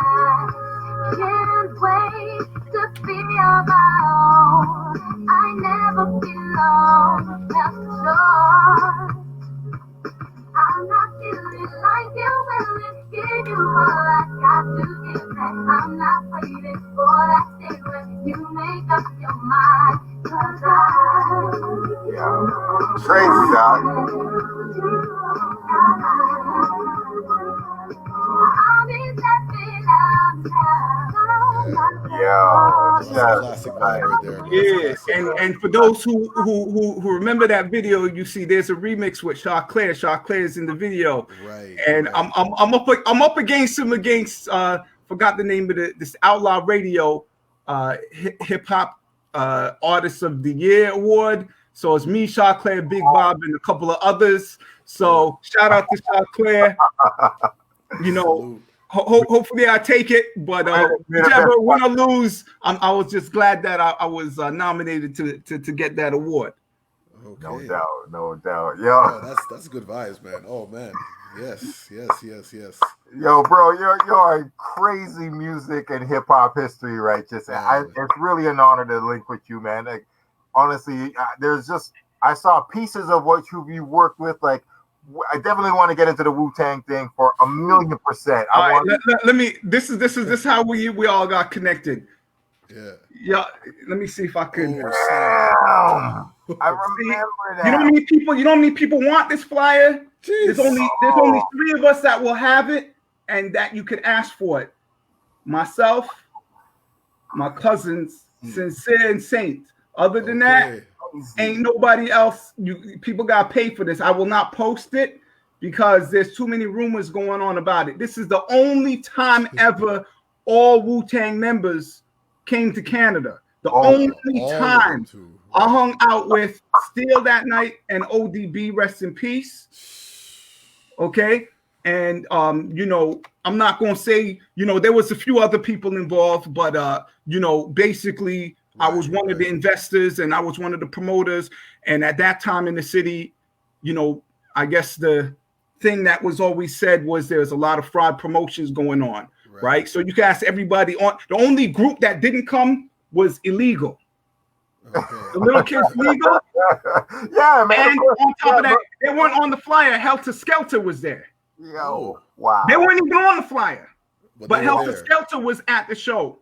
S4: can't wait to be on my own. I never belong, that's for sure. I'm not feeling like you will give you all I got to give back. I'm not waiting for that day when you make up your mind. Cause
S2: Crazy, dog.
S4: I'll be stepping out
S2: Yo,
S1: That's a classic vibe right there, man.
S6: Yeah,
S1: That's classic.
S6: and for those who remember that video, you see there's a remix with Chaclair. Chaclair is in the video,
S1: Right.
S6: and
S1: right.
S6: I'm up against him forgot the name of this Outlaw Radio hip hop artist of the year award. So it's me, Chaclair, Big Bob, and a couple of others. So shout out to Chaclair. You know.
S1: Salute.
S6: Hopefully I take it, but whichever win or lose, I was just glad that I was nominated to get that award.
S1: Okay.
S2: No doubt.
S1: Oh,
S2: Yo,
S1: that's good vibes, man. Oh man. Yes.
S2: yo, bro, you're a crazy music and hip hop history, right? It's really an honor to link with you, man. Like, honestly, I saw pieces of what you worked with, like. I definitely want to get into the Wu-Tang thing for 1,000,000%.
S6: Let me. This is how we all got connected. Yeah. Let me see if I can.
S2: I remember that.
S6: You know how many people want this flyer? There's only 3 of us that will have it, and that you can ask for it. Myself, my cousins, Sincere and Saint. Other than that, ain't nobody else. People gotta pay for this. I will not post it because there's too many rumors going on about it. This is the only time ever all Wu-Tang members came to Canada. The only time I hung out with Steel that night and ODB, rest in peace. Okay, and you know, I'm not gonna say, you know, there was a few other people involved, but you know, basically. I was one of the investors and I was one of the promoters. And at that time in the city, you know, I guess the thing that was always said was there's a lot of fraud promotions going on, right? So you can ask everybody on. The only group that didn't come was illegal. Okay. The little kids legal.
S2: Yeah, man.
S6: And on top of that, they weren't on the flyer. Helter Skelter was there.
S2: Yo, wow.
S6: They weren't even on the flyer. But Helter Skelter was at the show.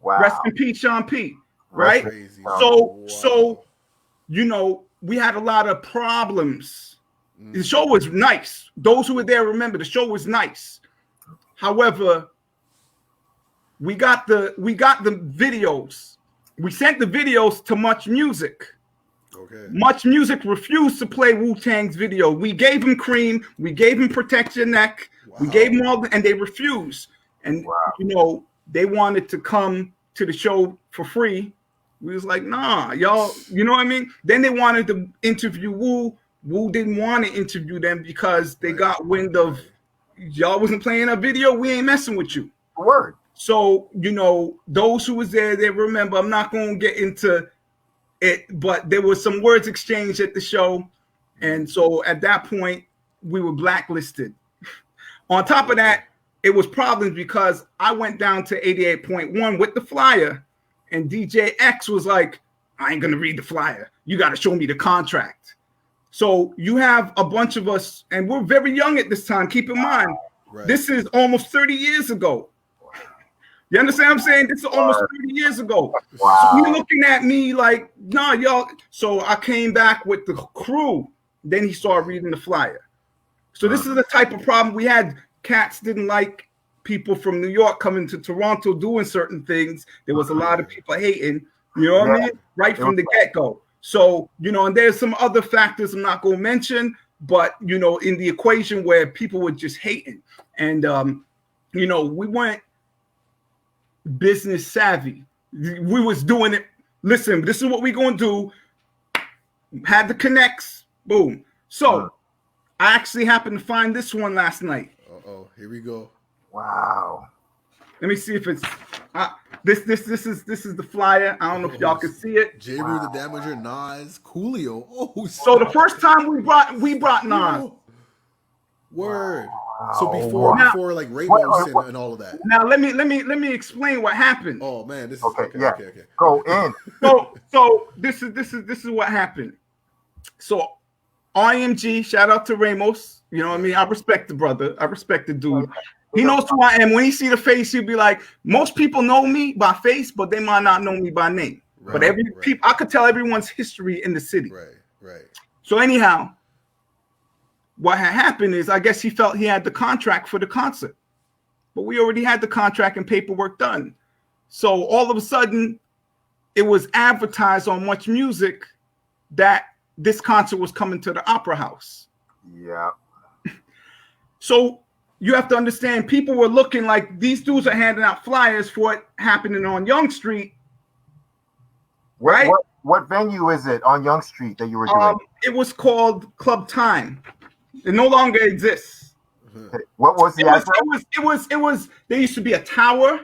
S2: Wow.
S6: Rest in peace, Sean P. Right? So, you know, we had a lot of problems. The show was nice. Those who were there remember the show was nice. However, we got the videos. We sent the videos to MuchMusic. Okay. MuchMusic refused to play Wu-Tang's video. We gave him cream. We gave him Protect Your Neck. Wow. We gave them all, and they refused. And you know, they wanted to come to the show for free. We was like, nah, y'all, you know what I mean? Then they wanted to interview Wu. Wu didn't want to interview them because they got wind of y'all wasn't playing a video. We ain't messing with you.
S2: Word.
S6: So, you know, those who was there, they remember. I'm not going to get into it, but there was some words exchanged at the show. And so at that point, we were blacklisted. On top of that, it was problems because I went down to 88.1 with the flyer. and DJ X was like, I ain't gonna read the flyer. You got to show me the contract. So you have a bunch of us, and we're very young at this time. Keep in mind, this is almost 30 years ago. You understand what I'm saying? This is almost 30 years ago.
S2: Wow.
S6: So you're looking at me like, nah, y'all. So I came back with the crew. Then he started reading the flyer. So this is the type of problem we had. Cats didn't like people from New York coming to Toronto doing certain things. There was a lot of people hating, you know what I mean? Right from the get-go. So, you know, and there's some other factors I'm not going to mention, but, you know, in the equation where people were just hating. And, you know, we weren't business savvy. We was doing it. Listen, this is what we're going to do. Had the connects. Boom. So I actually happened to find this one last night.
S1: Uh-oh, here we go.
S2: Wow.
S6: Let me see if it's this is the flyer. I don't know if y'all can see it.
S1: J. Rue the Damager, Nas, Coolio. Oh,
S6: so the first time we brought Nas.
S1: Word.
S2: Wow.
S1: So before like Ramos and all of that.
S6: Now let me explain what happened.
S1: Oh man, this is
S2: Okay.
S1: okay.
S2: Go in.
S6: So this is what happened. So IMG, shout out to Ramos. You know what I mean? I respect the brother. I respect the dude. He knows who I am. When he see the face, he'll be like, most people know me by face, but they might not know me by name. But I could tell everyone's history in the city.
S1: Right.
S6: So anyhow, what had happened is I guess he felt he had the contract for the concert. But we already had the contract and paperwork done. So all of a sudden, it was advertised on MuchMusic that this concert was coming to the Opera House.
S2: Yeah.
S6: So you have to understand, people were looking like these dudes are handing out flyers for it happening on Young Street. Right?
S2: What venue is it on Young Street that you were doing?
S6: It was called Club Time. It no longer exists.
S2: What was the address?
S6: It was there used to be a tower.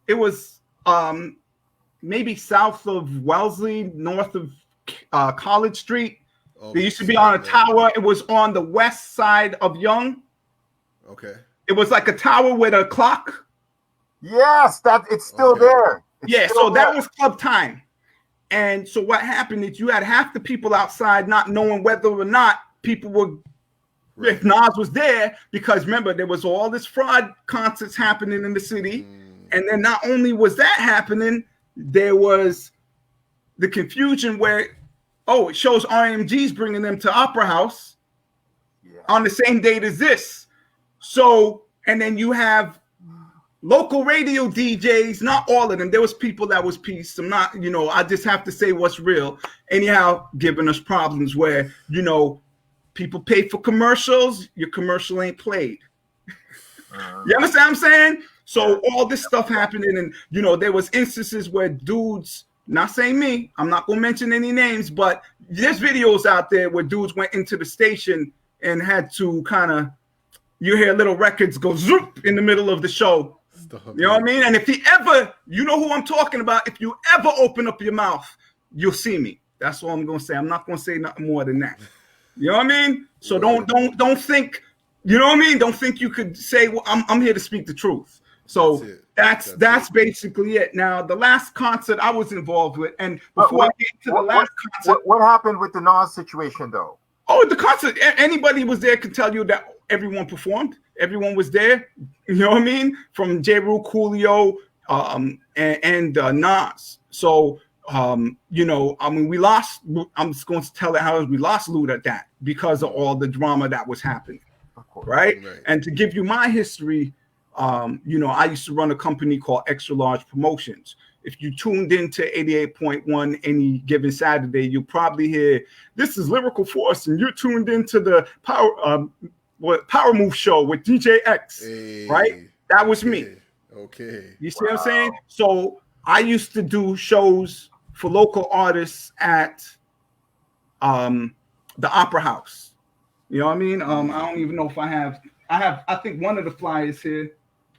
S6: It was maybe south of Wellesley, north of College Street. They used to be on a tower. It was on the west side of Young.
S1: Okay.
S6: It was like a tower with a clock.
S2: Yes, it's still there.
S6: That was Club Time. And so what happened is you had half the people outside not knowing whether or not people were, if Nas was there, because remember, there was all this fraud concerts happening in the city. And then not only was that happening, there was the confusion where, it shows RMG's bringing them to Opera House on the same date as this. So, and then you have local radio DJs, not all of them. There was people that was pieced. I'm not, I just have to say what's real. Anyhow, giving us problems where, people pay for commercials, your commercial ain't played. You understand what I'm saying? So all this stuff happening, and there was instances where dudes, not saying me, I'm not gonna mention any names, but there's videos out there where dudes went into the station and had to kind of, you hear little records go zoop in the middle of the show. You know what I mean? And if he ever, you know who I'm talking about, if you ever open up your mouth, you'll see me. That's all I'm gonna say. I'm not gonna say nothing more than that. You know what I mean? So don't think, you know what I mean? Don't think you could say, well, I'm here to speak the truth. So that's basically it. Now, the last concert I was involved with, and before I get to the last concert,
S2: what happened with the Nas situation, though?
S6: Oh, the concert. Anybody was there could tell you that everyone performed. Everyone was there. You know what I mean? From J. Rue, Coolio, and Nas. So, we lost. I'm just going to tell it how we lost Loot at that because of all the drama that was happening. Right? And to give you my history, I used to run a company called Extra Large Promotions. If you tuned into 88.1 any given Saturday, you'll probably hear, this is Lyrical Force, and you're tuned into the Power Move Show with DJ X, right? That was me.
S1: Okay.
S6: You see what I'm saying? So I used to do shows for local artists at the Opera House. You know what I mean? I don't even know if I think one of the flyers here.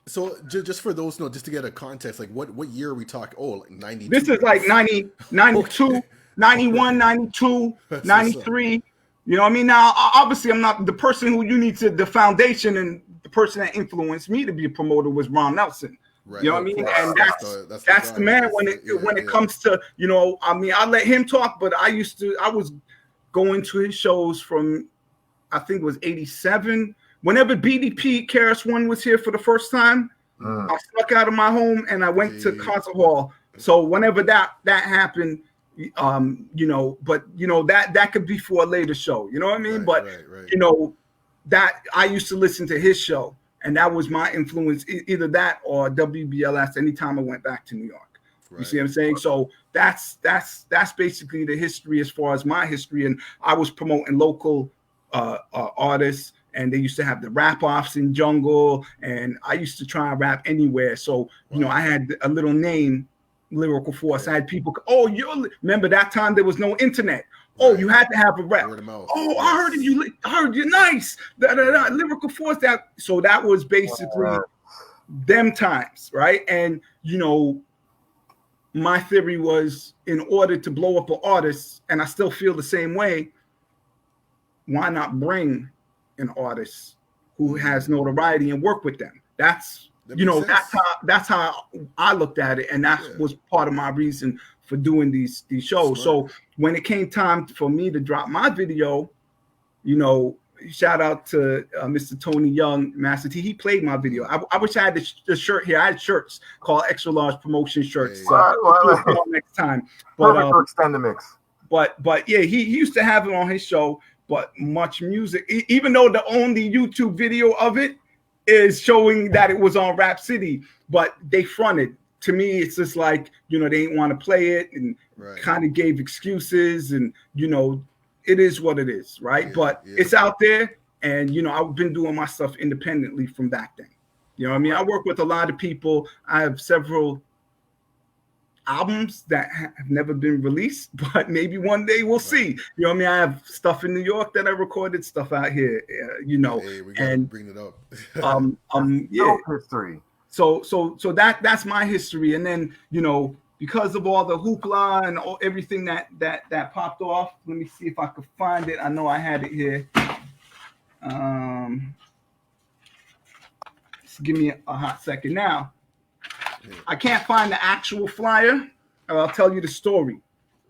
S1: So just for those, just to get a context, like what year are we talking? Oh, like 92.
S6: This is like 90, 92, 91, 92, 93. You know what I mean? Now, obviously, I'm not the person who you need to, the foundation and the person that influenced me to be a promoter was Ron Nelson.
S1: Right.
S6: You know what I
S1: Of
S6: mean?
S1: course.
S6: And that's the
S1: guy.
S6: man
S1: That's
S6: when it comes to, you know, I mean, I let him talk, but I was going to his shows from, I think it was 87. Whenever BDP KRS-One was here for the first time, I snuck out of my home and I went to concert hall. So whenever that happened, you know, but you know, that could be for a later show, you know what I mean? But you know, that I used to listen to his show, and that was my influence, either that or WBLS anytime I went back to New York. You see what I'm saying? So that's basically the history as far as my history. And I was promoting local artists, and they used to have the rap offs in Jungle, and I used to try and rap anywhere. So you know, I had a little name, Lyrical Force. I had people, oh, you remember that time there was no internet. Oh, you had to have a rap. Oh, yes. I heard you nice. Lyrical Force. So that was basically them times, right? And you know, my theory was, in order to blow up an artist, and I still feel the same way, why not bring an artist who has notoriety and work with them? That's that's how I looked at it, and that was part of my reason for doing these shows. So when it came time for me to drop my video, you know, shout out to Mr. Tony Young, Master T. He played my video. I wish I had the shirt here. I had shirts called extra large promotion shirts. Next time. But,
S2: perfect for extend the mix.
S6: But yeah, he used to have it on his show. But MuchMusic, even though the only YouTube video of it is showing that it was on Rap City, but they fronted. To me, it's just like, you know, they didn't want to play it and kind of gave excuses, and you know, it is what it is, right? But it's out there, and you know, I've been doing my stuff independently from back then. You know what I mean? I work with a lot of people. I have several albums that have never been released, but maybe one day we'll see. You know what I mean? I have stuff in New York that I recorded, stuff out here, you know.
S1: Hey, we gotta bring it up.
S6: Yeah.
S2: History.
S6: So that's my history. And then, you know, because of all the hoopla and everything that popped off, let me see if I could find it. I know I had it here. Just give me a hot second now. I can't find the actual flyer. I'll tell you the story.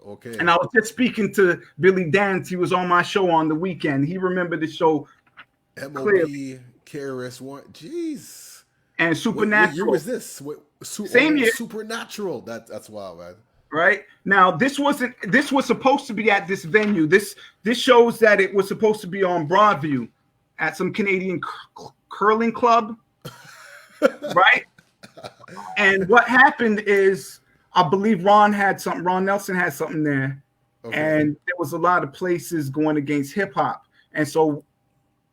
S1: Okay.
S6: And I was just speaking to Billy Dance. He was on my show on the weekend. He remembered the show clearly.
S1: KRS-One. Jeez.
S6: And Supernatural.
S1: What year was this?
S6: Same year.
S1: Supernatural. That's wild, man.
S6: Right now, this was supposed to be at this venue. This shows that it was supposed to be on Broadview at some Canadian curling club, right? And what happened is, I believe Ron Nelson had something there, and there was a lot of places going against hip hop, and so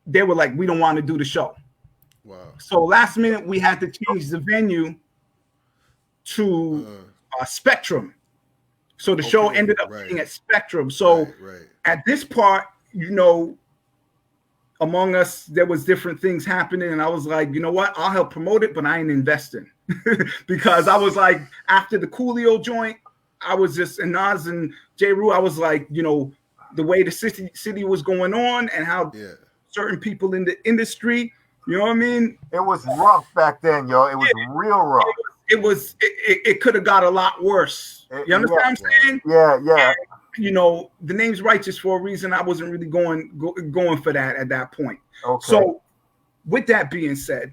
S6: they were like, "We don't want to do the show."
S1: Wow.
S6: So last minute, we had to change the venue to Spectrum. So the show ended up being at Spectrum. So at this part, you know, among us, there was different things happening, and I was like, you know what? I'll help promote it, but I ain't investing. Because I was like, after the Coolio joint, I was just, and Nas and J. Rue, I was like, you know, the way the city was going on and how certain people in the industry, you know what I mean?
S2: It was rough back then, yo. It was real rough.
S6: It could have got a lot worse. You understand what I'm saying?
S2: Yeah.
S6: And, you know, the name's righteous for a reason. I wasn't really going for that at that point.
S2: Okay.
S6: So with that being said,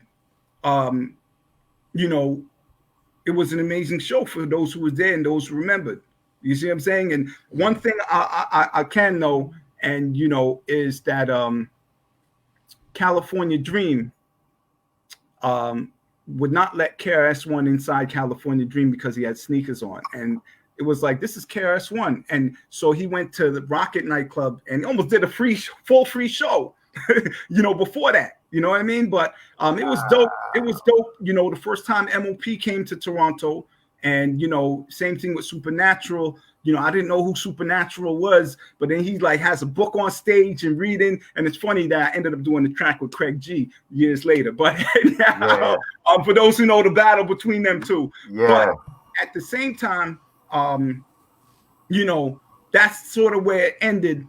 S6: you know, it was an amazing show for those who were there and those who remembered. You see what I'm saying? And one thing I can know, and you know, is that California Dream would not let KRS-One inside California Dream because he had sneakers on, and it was like, this is KRS-One, and so he went to the Rocket nightclub and almost did a full free show, you know, before that. You know what I mean? But it was dope. It was dope. You know, the first time MOP came to Toronto, and you know, same thing with Supernatural. You know, I didn't know who Supernatural was, but then he like has a book on stage and reading, and it's funny that I ended up doing the track with Craig G years later. But for those who know the battle between them two, but at the same time, you know, that's sort of where it ended,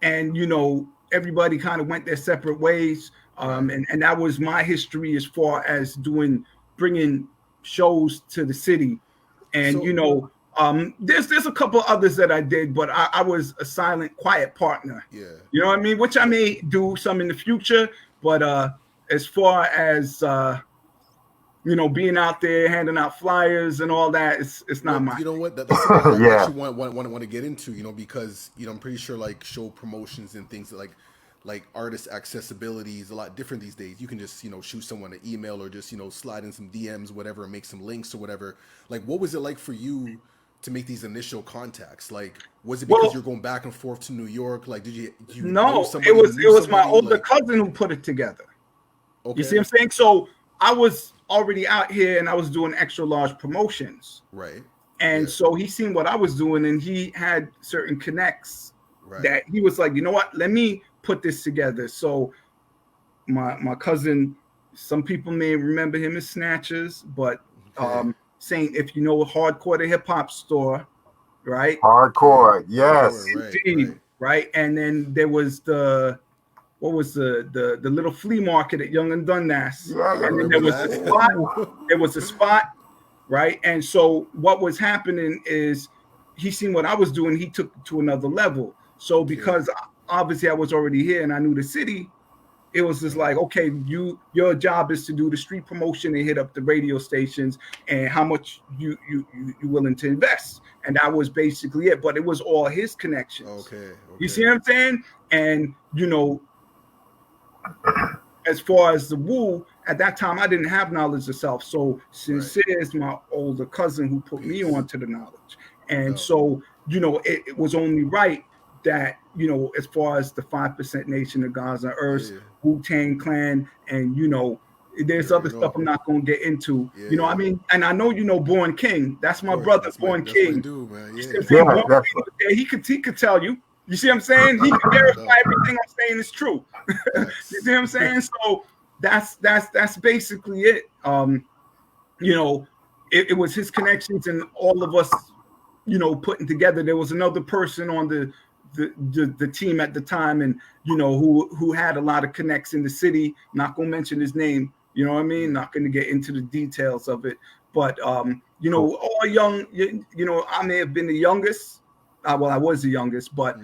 S6: and you know, everybody kind of went their separate ways. And that was my history as far as bringing shows to the city, and
S1: So-
S6: there's a couple others that I did, but I was a silent, quiet partner.
S1: Yeah.
S6: You know what I mean? Which I may do some in the future, but as far as being out there handing out flyers and all that, it's not mine.
S1: You know what? That's something I
S2: Yeah.
S1: actually want to get into. Because I'm pretty sure like show promotions and things like artist accessibility is a lot different these days. You can just shoot someone an email or just slide in some DMs, whatever, and make some links or whatever. Like, what was it like for you to make these initial contacts? Like, was it because you're going back and forth to New York? Like, did you know
S6: No,
S1: somebody
S6: it was
S1: who knew
S6: my
S1: somebody?
S6: older
S1: Like,
S6: cousin who put it together.
S1: okay.
S6: You see what I'm saying? So I was already out here and I was doing extra large promotions.
S1: Right.
S6: And
S1: Yeah.
S6: so he seen what I was doing and he had certain connects
S1: Right.
S6: that he was like, you know what, let me put this together. So my cousin, some people may remember him as Snatchers, but saying, if you know Hardcore the Hip Hop Store, right?
S2: Hardcore, yes.
S6: Right. And then there was the little flea market at Young and Dundas.
S2: Yeah,
S6: And then there was a spot. There was a spot, right? And so what was happening is he seen what I was doing. He took it to another level. So because obviously I was already here and I knew the city, it was just like, okay, your job is to do the street promotion and hit up the radio stations and how much you willing to invest. And that was basically it. But it was all his connections.
S1: Okay.
S6: You see what I'm saying? And as far as the Wu, at that time I didn't have knowledge of self. So Sincere is my older cousin who put me on to the knowledge. And so, it was only right that, as far as the 5% Nation of Gods and Earths, Wu-Tang Clan, and there's other stuff I'm not going to get into. I mean, and I know Born King. That's my brother, Born King.
S1: Dude, man.
S6: He could tell you. You see what I'm saying? He can verify everything I'm saying is true. You see what I'm saying? So that's basically it. It was his connections and all of us, putting together. There was another person on the team at the time, and who had a lot of connects in the city. Not gonna mention his name. You know what I mean? Not gonna get into the details of it. But all young. I may have been the youngest. Well, I was the youngest, but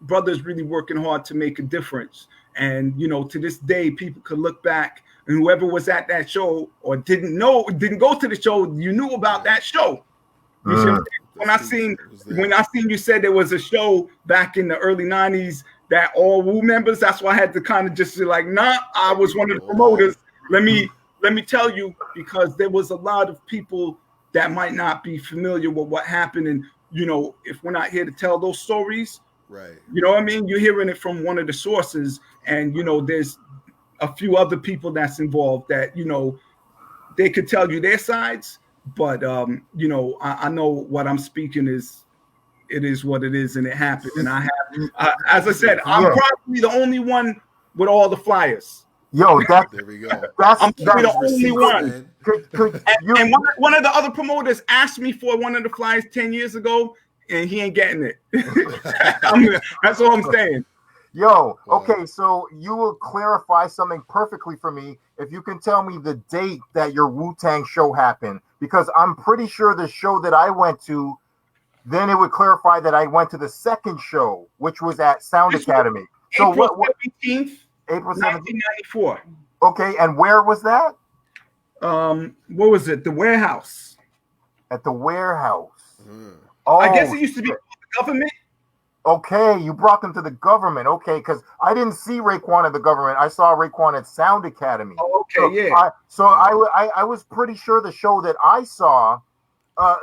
S6: brothers really working hard to make a difference. And to this day, people could look back, and whoever was at that show or didn't go to the show, you knew about that show. You see what I'm saying? When I seen you said there was a show back in the early 90s that all Wu members, that's why I had to kind of just say like, nah, I was one of the promoters. Let me tell you, because there was a lot of people that might not be familiar with what happened. And if we're not here to tell those stories,
S1: right?
S6: You know what I mean? You're hearing it from one of the sources, and there's a few other people that's involved that they could tell you their sides, but I know what I'm speaking is. It is what it is, and it happened. And I have, as I said, I'm probably the only one with all the flyers.
S2: Yo,
S1: there we go.
S6: I'm probably the only one. And one of the other promoters asked me for one of the flyers 10 years ago, and he ain't getting it. That's all I'm saying.
S2: Yo, okay, so you will clarify something perfectly for me if you can tell me the date that your Wu-Tang show happened, because I'm pretty sure the show that I went to, then it would clarify that I went to the second show, which was at Sound Academy. So
S6: April
S2: what
S6: 17th,
S2: April 17th?
S6: 1994.
S2: Okay, and where was that?
S6: What was it? The warehouse.
S2: At the warehouse.
S6: Oh, I guess it used to be the government.
S2: Okay, you brought them to the government. Okay, because I didn't see Raekwon at the government. I saw Raekwon at Sound Academy.
S6: Oh, okay, so,
S2: I was pretty sure the show that I saw.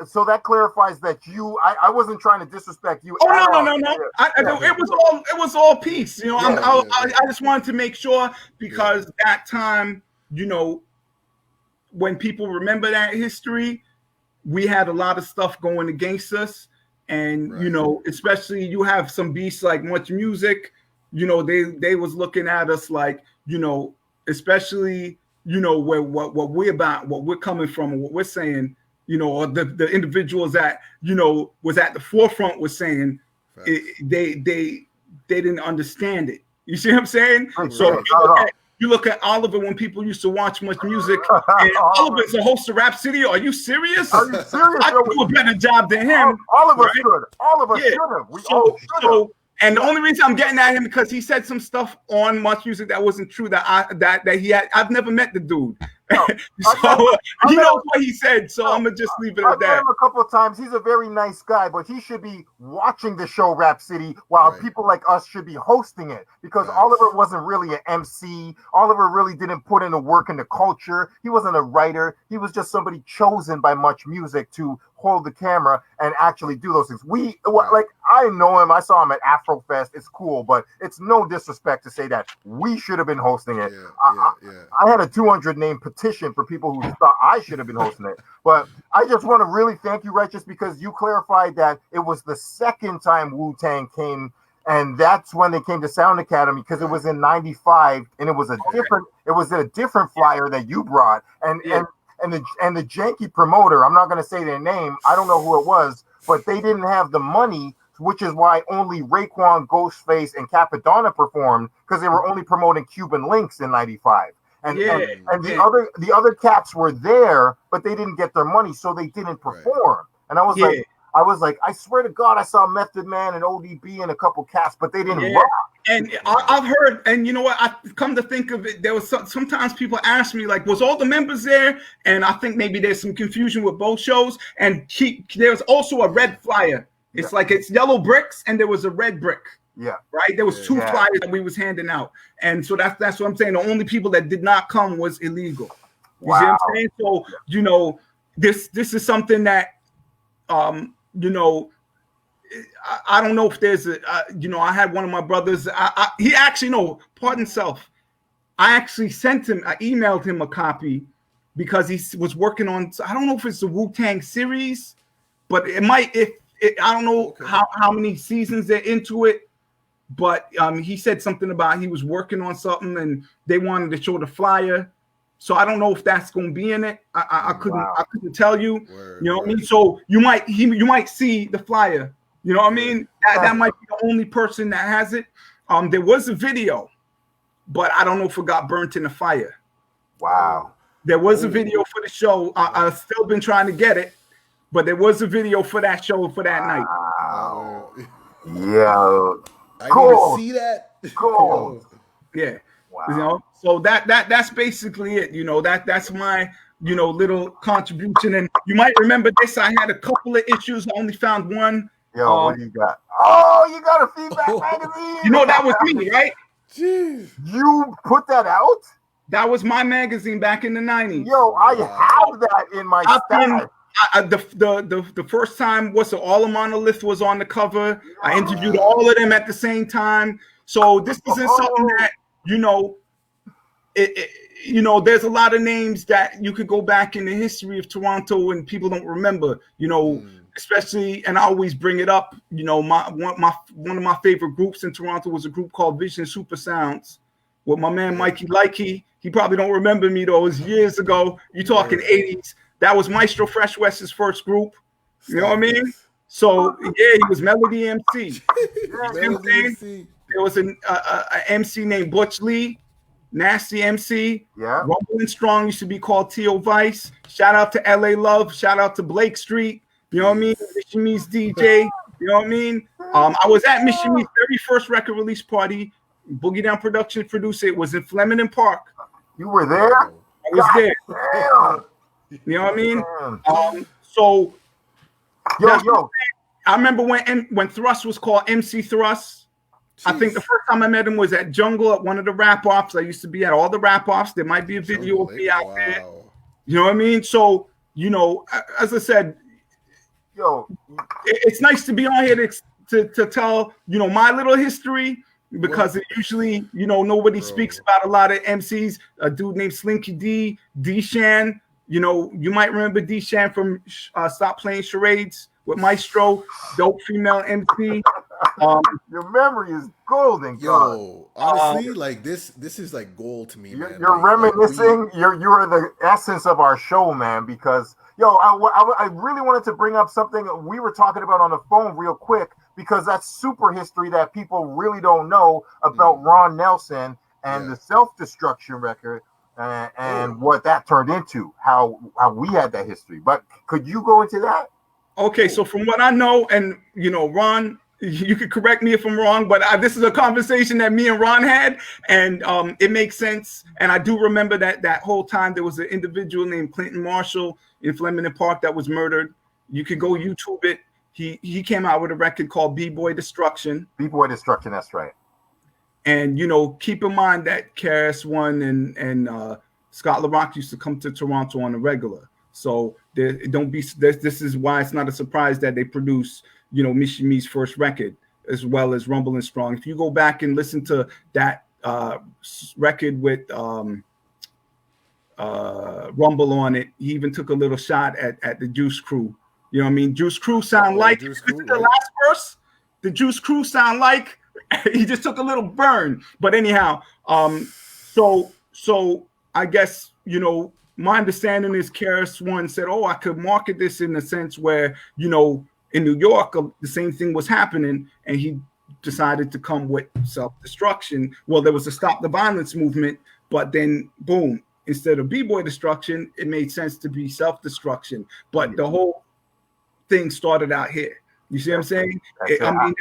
S2: So that clarifies that I wasn't trying to disrespect you.
S6: Oh no. It was all peace. I just wanted to make sure, because that time, when people remember that history, we had a lot of stuff going against us. And, especially you have some beasts like MuchMusic, they was looking at us like, especially, where what we're about, what we're coming from, and what we're saying, or the individuals that, was at the forefront was saying they didn't understand it. You see what I'm saying?
S2: Right.
S6: So You look at Oliver when people used to watch Much Music, and Oliver's a host of Rap City. Are you serious?
S2: Are you serious?
S6: I do a better job than him.
S2: All of us
S6: right?
S2: should. All of us
S6: Yeah.
S2: should have. We all should have.
S6: And the only reason I'm getting at him because he said some stuff on Much Music that wasn't true. That he had. I've never met the dude,
S2: No,
S6: so he knows what he said. So I'm gonna just leave it
S2: I've
S6: at
S2: met
S6: that.
S2: him a couple of times. He's a very nice guy, but he should be watching the show Rap City while
S1: Right.
S2: people like us should be hosting it, because
S1: Right.
S2: Oliver wasn't really an MC. Oliver really didn't put in the work in the culture. He wasn't a writer. He was just somebody chosen by Much Music to hold the camera and actually do those things. Like, I know him. I saw him at Afrofest. It's cool, but it's no disrespect to say that we should have been hosting it.
S1: Yeah.
S2: I had a 200 name petition for people who thought I should have been hosting it. But I just want to really thank you, Righteous, because you clarified that it was the second time Wu-Tang came, and that's when they came to Sound Academy, because it was in '95, and it was a different flyer that you brought, and the janky promoter, I'm not going to say their name, I don't know who it was, but they didn't have the money, which is why only Raekwon, Ghostface, and Capadonna performed, because they were only promoting Cuban Links in '95. And the other cats were there, but they didn't get their money, so they didn't perform. And I was like, I swear to God, I saw Method Man and ODB and a couple cats, but they didn't rock.
S6: And I've heard, and you know what? I come to think of it, there was sometimes people ask me like, was all the members there? And I think maybe there's some confusion with both shows. And there was also a red flyer. It's like it's yellow bricks, and there was a red brick. Yeah. Right. There was two flyers that we was handing out, and so that's what I'm saying. The only people that did not come was illegal. You see what I'm saying? So you know, this is something that, you know, I don't know if there's a, you know, I had one of my brothers. He actually, no, pardon self. I actually sent him. I emailed him a copy because he was working on. I don't know if it's the Wu-Tang series, but it might. I don't know how many seasons they're into it. But he said something about he was working on something and they wanted to show the flyer. So I don't know if that's going to be in it. I couldn't tell you. You know what I mean? So you might see the flyer. You know what I mean? That might be the only person that has it. There was a video, but I don't know if it got burnt in the fire.
S2: Wow.
S6: There was a video for the show. I've still been trying to get it, but there was a video for that show for that night.
S2: Wow. Yeah.
S1: I didn't see that.
S2: Cool.
S6: Yeah.
S2: Wow.
S6: You know, so that's basically it. You know, that's my, you know, little contribution. And you might remember this. I had a couple of issues. I only found one.
S2: Yo, what do you got? Oh, you got a feedback magazine.
S6: You know, that was me, right?
S1: Jeez.
S2: You put that out?
S6: That was my magazine back in the 90s.
S2: Yo, I have that in my stash.
S6: The first time All a Monolith was on the cover. I interviewed all of them at the same time. So this isn't something that, you know, you know, there's a lot of names that you could go back in the history of Toronto and people don't remember, you know, especially, and I always bring it up, you know, one of my favorite groups in Toronto was a group called Vision Super Sounds with my man Mikey Likey. He probably don't remember me though. It was years ago. You talking 80s. That was Maestro Fresh West's first group. You know what I mean? So yeah, he was Melody MC. You know what I'm saying? There was an MC named Butch Lee, Nasty MC.
S2: Yeah.
S6: Rumble and Strong used to be called T.O. Vice. Shout out to LA Love. Shout out to Blake Street. You know what I mean? Mission Me's DJ. You know what I mean? I was at Mission Me's very first record release party. Boogie Down Productions produced it. Was in Flemington Park.
S2: You were there?
S6: I was there.
S2: Damn.
S6: You know what I mean? So I remember when Thrust was called MC Thrust. Jeez. I think the first time I met him was at Jungle at one of the rap offs. I used to be at all the rap offs. There might be a video of me out there. You know what I mean? So, you know, as I said, it's nice to be on here to tell, you know, my little history, because it usually, you know, nobody speaks about a lot of MCs. A dude named Slinky D, D-Shan. You know, you might remember D-Shan from Stop Playing Charades with Maestro, dope female MC.
S2: Your memory is golden,
S1: yo. Honestly, like this is like gold to me, man.
S2: You're reminiscing. You're the essence of our show, man. Because I really wanted to bring up something we were talking about on the phone real quick, because that's super history that people really don't know about Ron Nelson and the self-destruction record, and what that turned into, how we had that history. But could you go into that?
S6: Okay, so from what I know, and Ron, you could correct me if I'm wrong, but this is a conversation that me and Ron had, and it makes sense. And I do remember that whole time there was an individual named Clinton Marshall in Flemington Park that was murdered. You could go YouTube it. He came out with a record called B-Boy Destruction.
S2: B-Boy Destruction, that's right.
S6: And keep in mind that KRS-One and Scott LaRock used to come to Toronto on a regular. So don't be. This is why it's not a surprise that they produce, MuchMusic's first record, as well as Rumble and Strong. If you go back and listen to that record with Rumble on it, he even took a little shot at the Juice Crew. You know what I mean? Juice Crew sound like
S1: Juice Crew,
S6: the last verse. The Juice Crew sound like he just took a little burn. But anyhow, so I guess my understanding is KRS-One said, "Oh, I could market this in a sense where in New York the same thing was happening," and he decided to come with self-destruction. Well, there was a Stop the Violence movement, but then boom, instead of B-Boy Destruction, it made sense to be self-destruction. But the whole thing started out here. You see what I'm saying? I mean,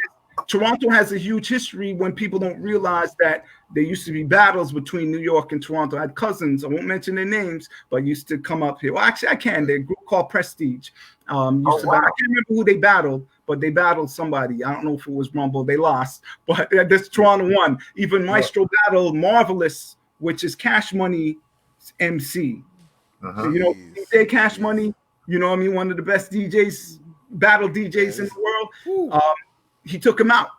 S6: Toronto has a huge history when people don't realize that there used to be battles between New York and Toronto. I had cousins, I won't mention their names, but used to come up here. Well, actually, I can. They're a group called Prestige. I can't remember who they battled, but they battled somebody. I don't know if it was Rumble. They lost, but this Toronto won. Even Maestro battled Marvelous, which is Cash Money MC. So, DJ Cash Money, one of the best DJs, battle DJs in the world. He took him out.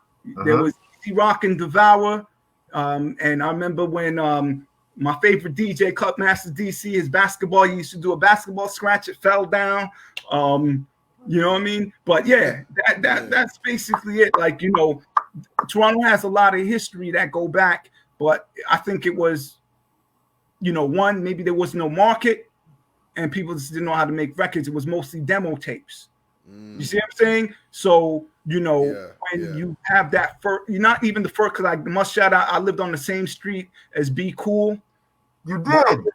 S6: There was Easy Rock and Devour. And I remember when my favorite DJ, Cutmaster DC, his basketball, he used to do a basketball scratch. It fell down. You know what I mean? But yeah, that's basically it. Like, Toronto has a lot of history that go back, but I think it was, one, maybe there was no market and people just didn't know how to make records. It was mostly demo tapes. You see what I'm saying? So, when you have that first, you're not even the first, because I must shout out, I lived on the same street as Be Cool.
S2: You did?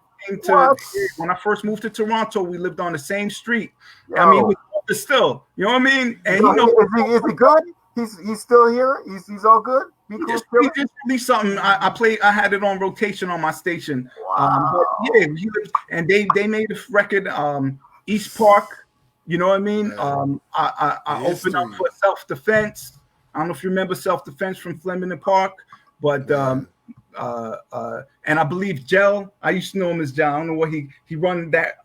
S6: When I first moved to Toronto, we lived on the same street. I mean, we still, you know what I mean? And
S2: is he good? He's still here? He's all good? Be Cool
S6: he just released something. I had it on rotation on my station.
S2: Wow.
S6: But and they made a record, East Park. You know what I mean? I opened up for Self-Defense. I don't know if you remember Self-Defense from Flemington Park, but and I believe Gel, I used to know him as Gel. I don't know what he run that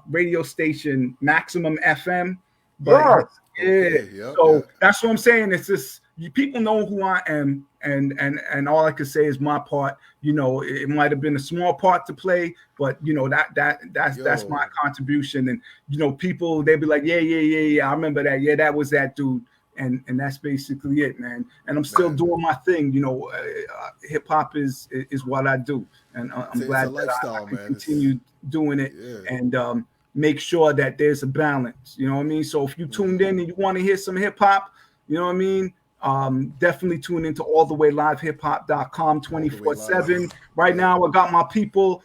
S6: radio station, Maximum FM. But that's what I'm saying. It's just people know who I am, and all I can say is my part. It might have been a small part to play, but that's my contribution. And people, they'll be like, yeah, I remember that. Yeah, that was that dude. And that's basically it, man. And I'm still doing my thing. Hip hop is what I do, and I'm glad that I can continue doing it and make sure that there's a balance. You know what I mean? So if you tuned in and you want to hear some hip hop, you know what I mean? Definitely tune into allthewaylivehiphop.com 24/7. Right now, I got my people,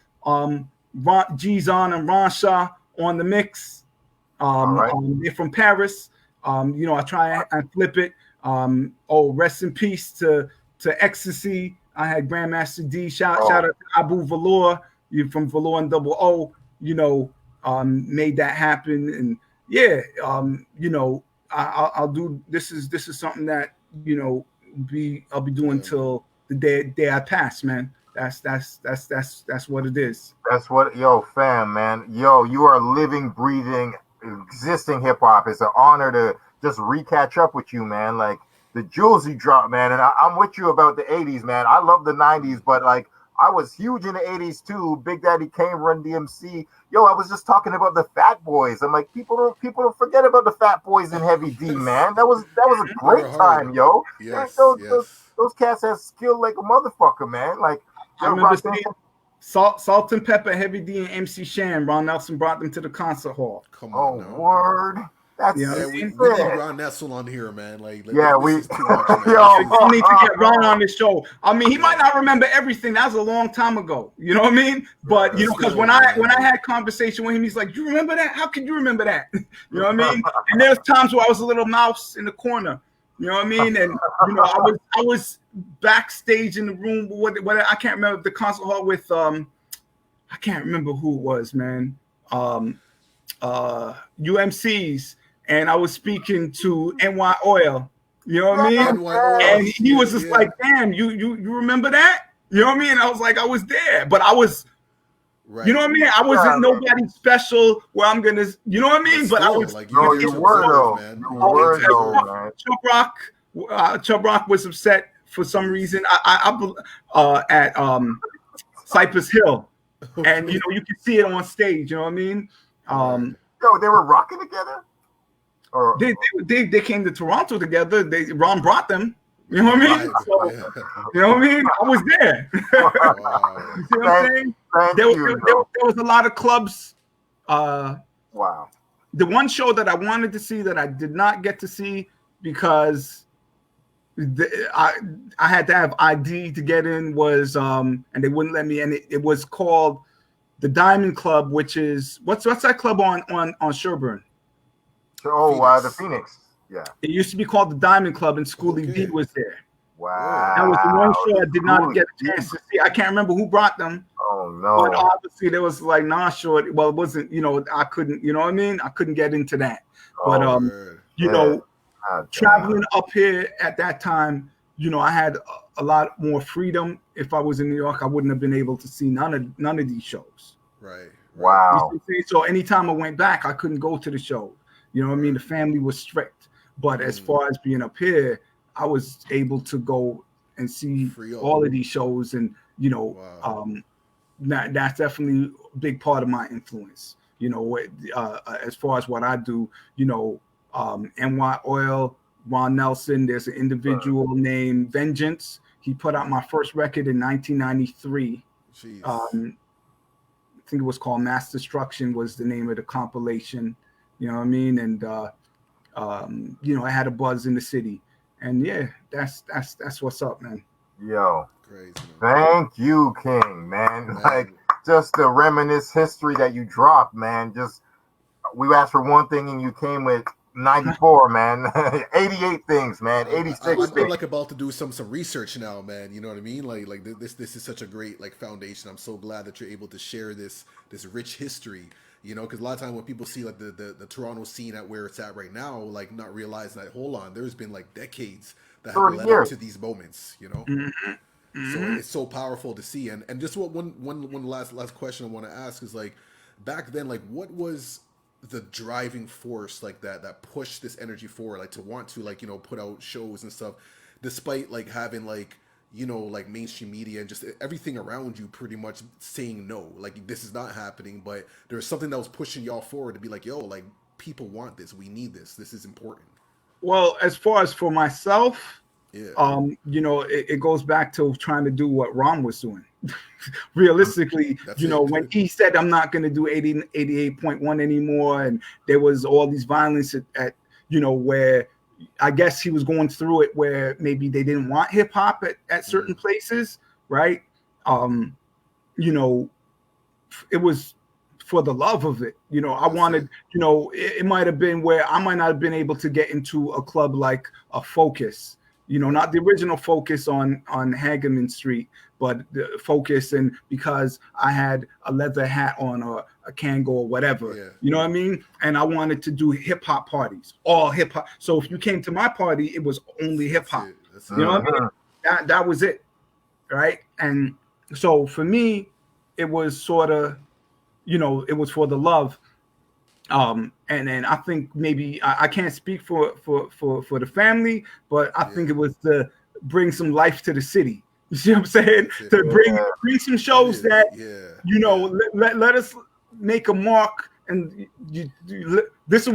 S6: G-Zon and Ron Shaw on the mix. They're from Paris. I try and flip it. Rest in peace to Ecstasy. I had Grandmaster D. Shout out to Abu Valor. You from Valor and Double O. Made that happen. And I'll do. This is something that I'll be doing till the day I pass, man. That's what it is.
S2: That's what, fam, man. You are living, breathing, existing hip hop. It's an honor to just recatch up with you, man. Like the jewels you dropped, man. And I'm with you about the 80s, man. I love the 90s, but like I was huge in the 80s too. Big Daddy Kane, Run DMC. I was just talking about the Fat Boys. I'm like, people don't forget about the Fat Boys and Heavy D, man. That was a great time, yo.
S1: Yes,
S2: those cats have skill like a motherfucker, man. Like
S6: I remember seeing Salt and Pepper, Heavy D, and MC Shan. Ron Nelson brought them to the concert hall.
S1: Come on,
S2: word. That's
S6: You know
S1: Yeah,
S6: what I
S1: we
S6: mean?
S1: need Ron Nessel on here, man. Like
S2: Yeah,
S1: this
S2: we-
S1: is too much, man.
S2: Yo.
S6: You need to get Ron on the show. I mean, he might not remember everything. That was a long time ago. You know what I mean? But you know, because when I had conversation with him, he's like, "You remember that? How could you remember that?" You know what I mean? And there's times where I was a little mouse in the corner. You know what I mean? And you know, I was backstage in the room. What I can't remember the concert hall with I can't remember who it was, man. UMCs, and I was speaking to NY Oil. You know what I mean?
S1: NY Oil,
S6: And he was just like, "Damn, you remember that?" You know what I mean? I was like, I was there, but I was,
S1: right.
S6: you know what I mean? I wasn't nobody special where I'm gonna, you know what I mean? But I was
S1: like
S2: No, you were though,
S1: man.
S2: you were though, man.
S6: Chubb Rock was upset for some reason. At Cypress Hill, and you know you can see it on stage. You know what I mean?
S2: Yo, they were rocking together. Or
S6: They came to Toronto together. Ron brought them. You know what I mean? So, you know what I mean? I was there.
S1: Wow.
S6: You see what I'm saying? There was a lot of clubs.
S2: Wow.
S6: The one show that I wanted to see that I did not get to see because I had to have ID to get in was and they wouldn't let me in. It was called the Diamond Club, which is what's that club on Sherburne?
S2: Oh, the Phoenix. Yeah.
S6: It used to be called the Diamond Club, and Schoolie D was there.
S2: Wow.
S6: That was the one show I did not get a chance to see. I can't remember who brought them.
S2: Oh no.
S6: But obviously there was like short. Well, it wasn't, you know, I couldn't, you know what I mean? I couldn't get into that. But you know, traveling up here at that time, you know, I had a lot more freedom. If I was in New York, I wouldn't have been able to see none of these shows.
S1: Right.
S2: Wow.
S6: So anytime I went back, I couldn't go to the show. You know what I mean? The family was strict. But as far as being up here, I was able to go and see all of these shows, and you know, that's definitely a big part of my influence. You know, as far as what I do, you know, NY Oil, Ron Nelson. There's an individual named Vengeance. He put out my first record in 1993. I think it was called Mass Destruction was the name of the compilation. You know what I mean? And you know, I had a buzz in the city, and yeah, that's what's up, man.
S2: Yo,
S1: crazy,
S2: man. Thank you, King, man. Like just the reminisce history that you dropped, man. Just we asked for one thing and you came with 94, man. 88 things, man. 86 things.
S1: I'm like about to do some research now, man. You know what I mean? Like this is such a great like foundation. I'm so glad that you're able to share this rich history. You know, because a lot of time when people see like the Toronto scene at where it's at right now, like not realizing that hold on, there's been like decades that have led up to these moments. You know, so it's so powerful to see. And just one last question I want to ask is like back then, like what was the driving force like that pushed this energy forward, like to want to like, you know, put out shows and stuff, despite like having like, you know, like mainstream media and just everything around you pretty much saying no, like this is not happening, but there's something that was pushing y'all forward to be like, yo, like people want this, we need this is important.
S6: Well, as far as for myself,
S1: yeah,
S6: you know, it goes back to trying to do what Ron was doing. Realistically, you know, when he said I'm not going to do 88.1 anymore, and there was all these violence at you know, where I guess he was going through it where maybe they didn't want hip hop at certain places, right? You know, it was for the love of it. You know, I wanted, you know, it might have been where I might not have been able to get into a club like a Focus, you know, not the original Focus on Hageman Street, but the Focus, and because I had a leather hat on or a Kango or whatever, you know what I mean? And I wanted to do hip hop parties, all hip hop. So if you came to my party, it was only hip hop. You know what I mean? That was it, right? And so for me, it was sort of, you know, it was for the love. And then I think maybe I can't speak for the family, but I think it was to bring some life to the city. You see what I'm saying? To bring some shows that you know, let us make a mark, and this is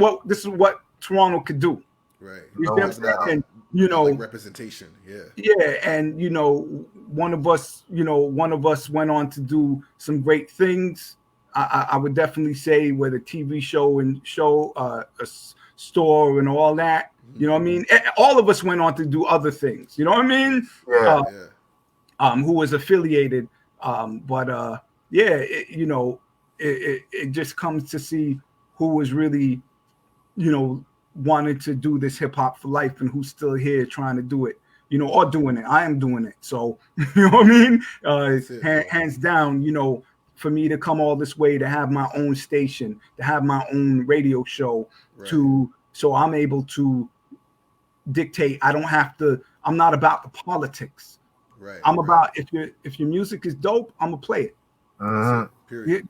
S6: what Toronto could do.
S1: Right.
S6: You see what I'm saying? And, you know,
S1: like representation.
S6: And you know, one of us went on to do some great things. I would definitely say with a TV show and store and all that. You know what I mean? All of us went on to do other things. You know what I mean?
S2: Yeah.
S6: Who was affiliated. You know, it just comes to see who was really, you know, wanted to do this hip hop for life and who's still here trying to do it, you know, or doing it. I am doing it. So, you know what I mean? Hands down, you know, for me to come all this way to have my own station, to have my own radio show, so I'm able to dictate. I don't have to, I'm not about the politics. I'm about if your music is dope, I'm gonna play it.
S1: Period.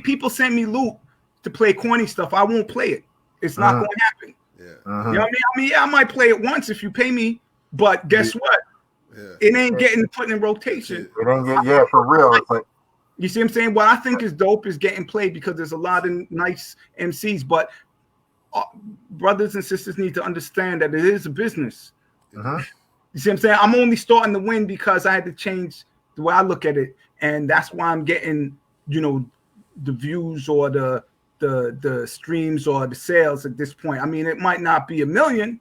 S6: People send me loot to play corny stuff. I won't play it. It's not going to happen. You know what I mean? I might play it once if you pay me, but guess what? It ain't getting put in rotation.
S2: It ain't get for real. It's like,
S6: you see what I'm saying? What I think is dope is getting played because there's a lot of nice MCs, but brothers and sisters need to understand that it is a business. You see what I'm saying? I'm only starting to win because I had to change the way I look at it, and that's why I'm getting, you know, the views or the streams or the sales at this point. I mean, it might not be 1 million,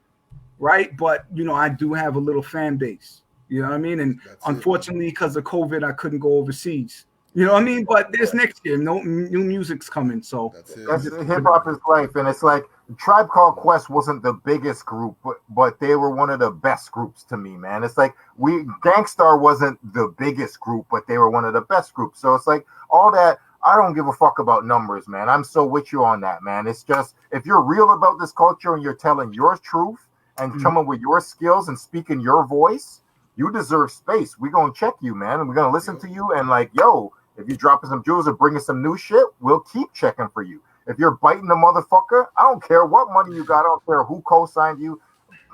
S6: right? But you know, I do have a little fan base. You know what I mean? And unfortunately, because of COVID, I couldn't go overseas. You know what I mean? But there's next year, no new music's coming. So
S2: that's hip hop is life, and it's like Tribe Called Quest wasn't the biggest group, but they were one of the best groups to me, man. It's like Gangstar wasn't the biggest group, but they were one of the best groups. So it's like all that. I don't give a fuck about numbers, man. I'm so with you on that, man. It's just if you're real about this culture and you're telling your truth and coming with your skills and speaking your voice, you deserve space. We're gonna check you, man, and we're gonna listen to you. And like, yo, if you're dropping some jewels or bringing some new shit, we'll keep checking for you. If you're biting the motherfucker, I don't care what money you got. I don't care who co-signed you.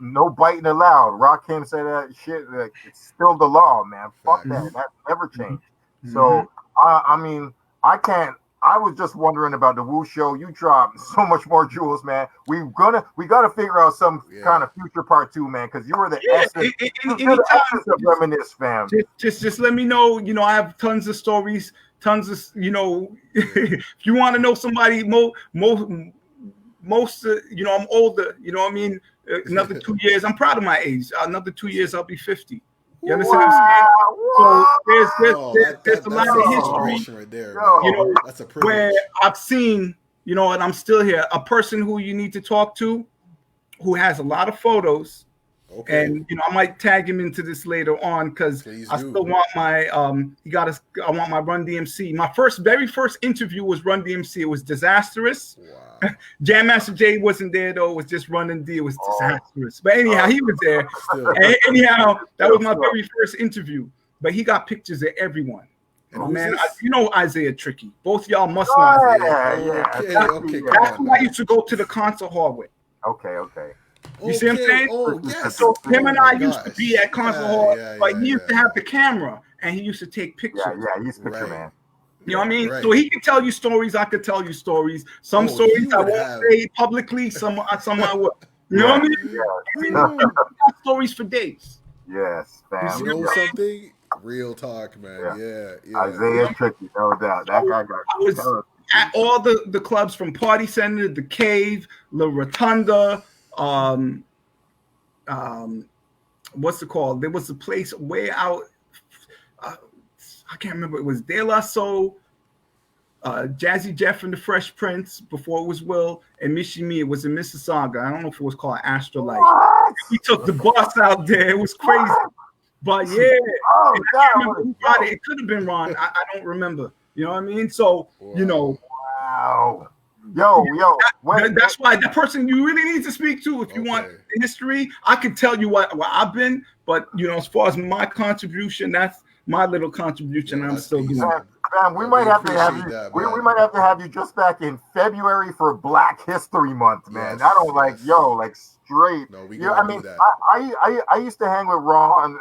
S2: No biting allowed. Rakim said that shit. Like, it's still the law, man. Fuck that. That never changed. So, I mean, I can't. I was just wondering about the Wu show. You dropped so much more jewels, man. We gotta figure out some kind of future part 2, man, because you were the essence. You're the essence of Reminisce, fam.
S6: Just let me know. You know, I have tons of stories, tons of, you know, if you want to know somebody, most, you know, I'm older. You know what I mean? Another 2 years. I'm proud of my age. Another 2 years, I'll be 50. You understand what I'm saying? So there's a lot of history
S1: right there,
S6: you know, that's a where I've seen, you know, and I'm still here, a person who you need to talk to who has a lot of photos. And you know, I might tag him into this later on because I still want my I want my Run DMC. My very first interview was Run DMC. It was disastrous. Jam Master Jay wasn't there though. It was just Run D. It was disastrous. But anyhow, he was there. Anyhow, that was my very first interview. But he got pictures of everyone. Oh man, you know Isaiah Tricky. Both y'all must know Isaiah. That's who I used to go to the concert hall with.
S2: Okay.
S6: You see what I'm saying?
S1: Oh, yes.
S6: So him and I used to be at concert hall, but he used to have the camera and he used to take pictures.
S2: Yeah, he's picture man.
S6: You know what I mean? So he could tell you stories. I could tell you stories. Some stories I won't say publicly. Some I will. You know what I mean? Stories for days.
S2: Yes, fam.
S1: You know something? Real talk, man. Yeah.
S2: Isaiah Tricky, no doubt. That guy got.
S6: I was at all the clubs from Party Center, the Cave, La Rotunda. What's it called? There was a place way out. I can't remember. It was De La Soul, Jazzy Jeff and the Fresh Prince before it was Will, and Mishimi. It was in Mississauga. I don't know if it was called Astrolight. He took the bus out there. It was crazy. But yeah, I can't remember who brought it. It could have been Ron. I don't remember. You know what I mean? So, you know.
S2: Wow. Yo.
S6: That's why the person you really need to speak to, if you want history, I can tell you what I've been, but you know, as far as my contribution, that's my little contribution. I'm still doing.
S2: Man, we might have to have you. We might have to have you just back in February for Black History Month, man. I don't like straight.
S1: No, we
S2: I mean, I used to hang with Ron.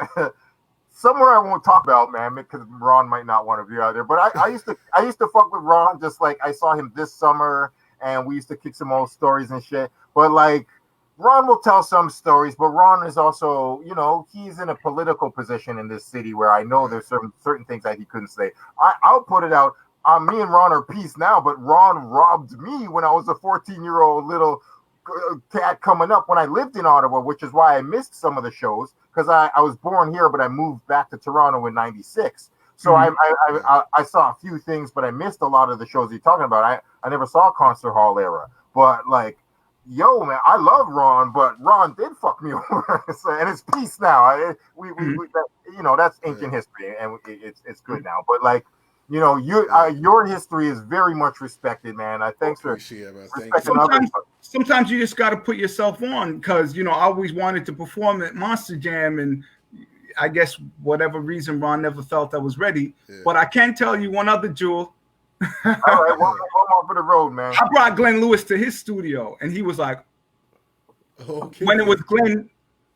S2: Somewhere I won't talk about, man, because Ron might not want to be out there. But I used to fuck with Ron, just like I saw him this summer, and we used to kick some old stories and shit. But like, Ron will tell some stories, but Ron is also, you know, he's in a political position in this city where I know there's certain things that he couldn't say. I'll put it out. Me and Ron are peace now, but Ron robbed me when I was a 14-year-old little cat coming up when I lived in Ottawa, which is why I missed some of the shows because I was born here, but I moved back to Toronto in '96. So I saw a few things, but I missed a lot of the shows you're talking about. I never saw Concert Hall era, but like, yo, man, I love Ron, but Ron did fuck me over, and it's peace now. That's ancient history, and it's good now. But like, your history is very much respected, man. Thanks for respecting others.
S6: Sometimes you just got to put yourself on because I always wanted to perform at Monster Jam, and I guess whatever reason Ron never felt I was ready. Yeah. But I can tell you one other jewel.
S2: All right, one more for the road, man.
S6: I brought Glenn Lewis to his studio, and he was like,
S1: okay.
S6: When it was Glenn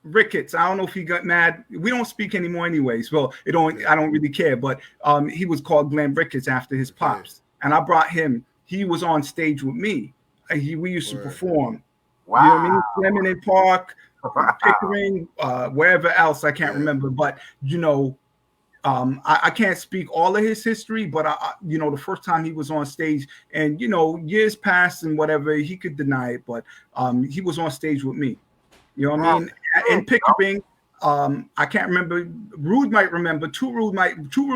S6: Ricketts, I don't know if he got mad. We don't speak anymore anyways. Well, I don't really care, but he was called Glenn Ricketts after his pops. And I brought him. He was on stage with me. We used to perform.
S2: Wow.
S6: You know what I mean? Lemonade Park, Pickering, wherever else, I can't remember. But, I can't speak all of his history, but the first time he was on stage, and years passed and whatever, he could deny it, but he was on stage with me. You know what I mean? In Pickering, I can't remember. Rude might remember. Too Rude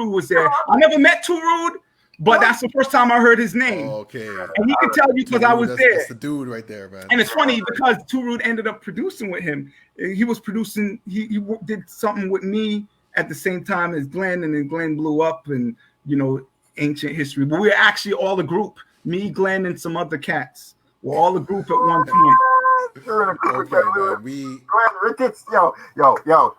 S6: was there. I never met Too Rude, but that's the first time I heard his name.
S1: Oh, okay.
S6: And he could tell you because I was there.
S1: That's the dude right there, man.
S6: And it's funny because Too Rude ended up producing with him. He was producing. He did something with me at the same time as Glenn, and then Glenn blew up, and ancient history. But we were actually all a group. Me, Glenn, and some other cats. We're all a group at one point.
S2: You're in a group together. Glenn Ricketts, yo.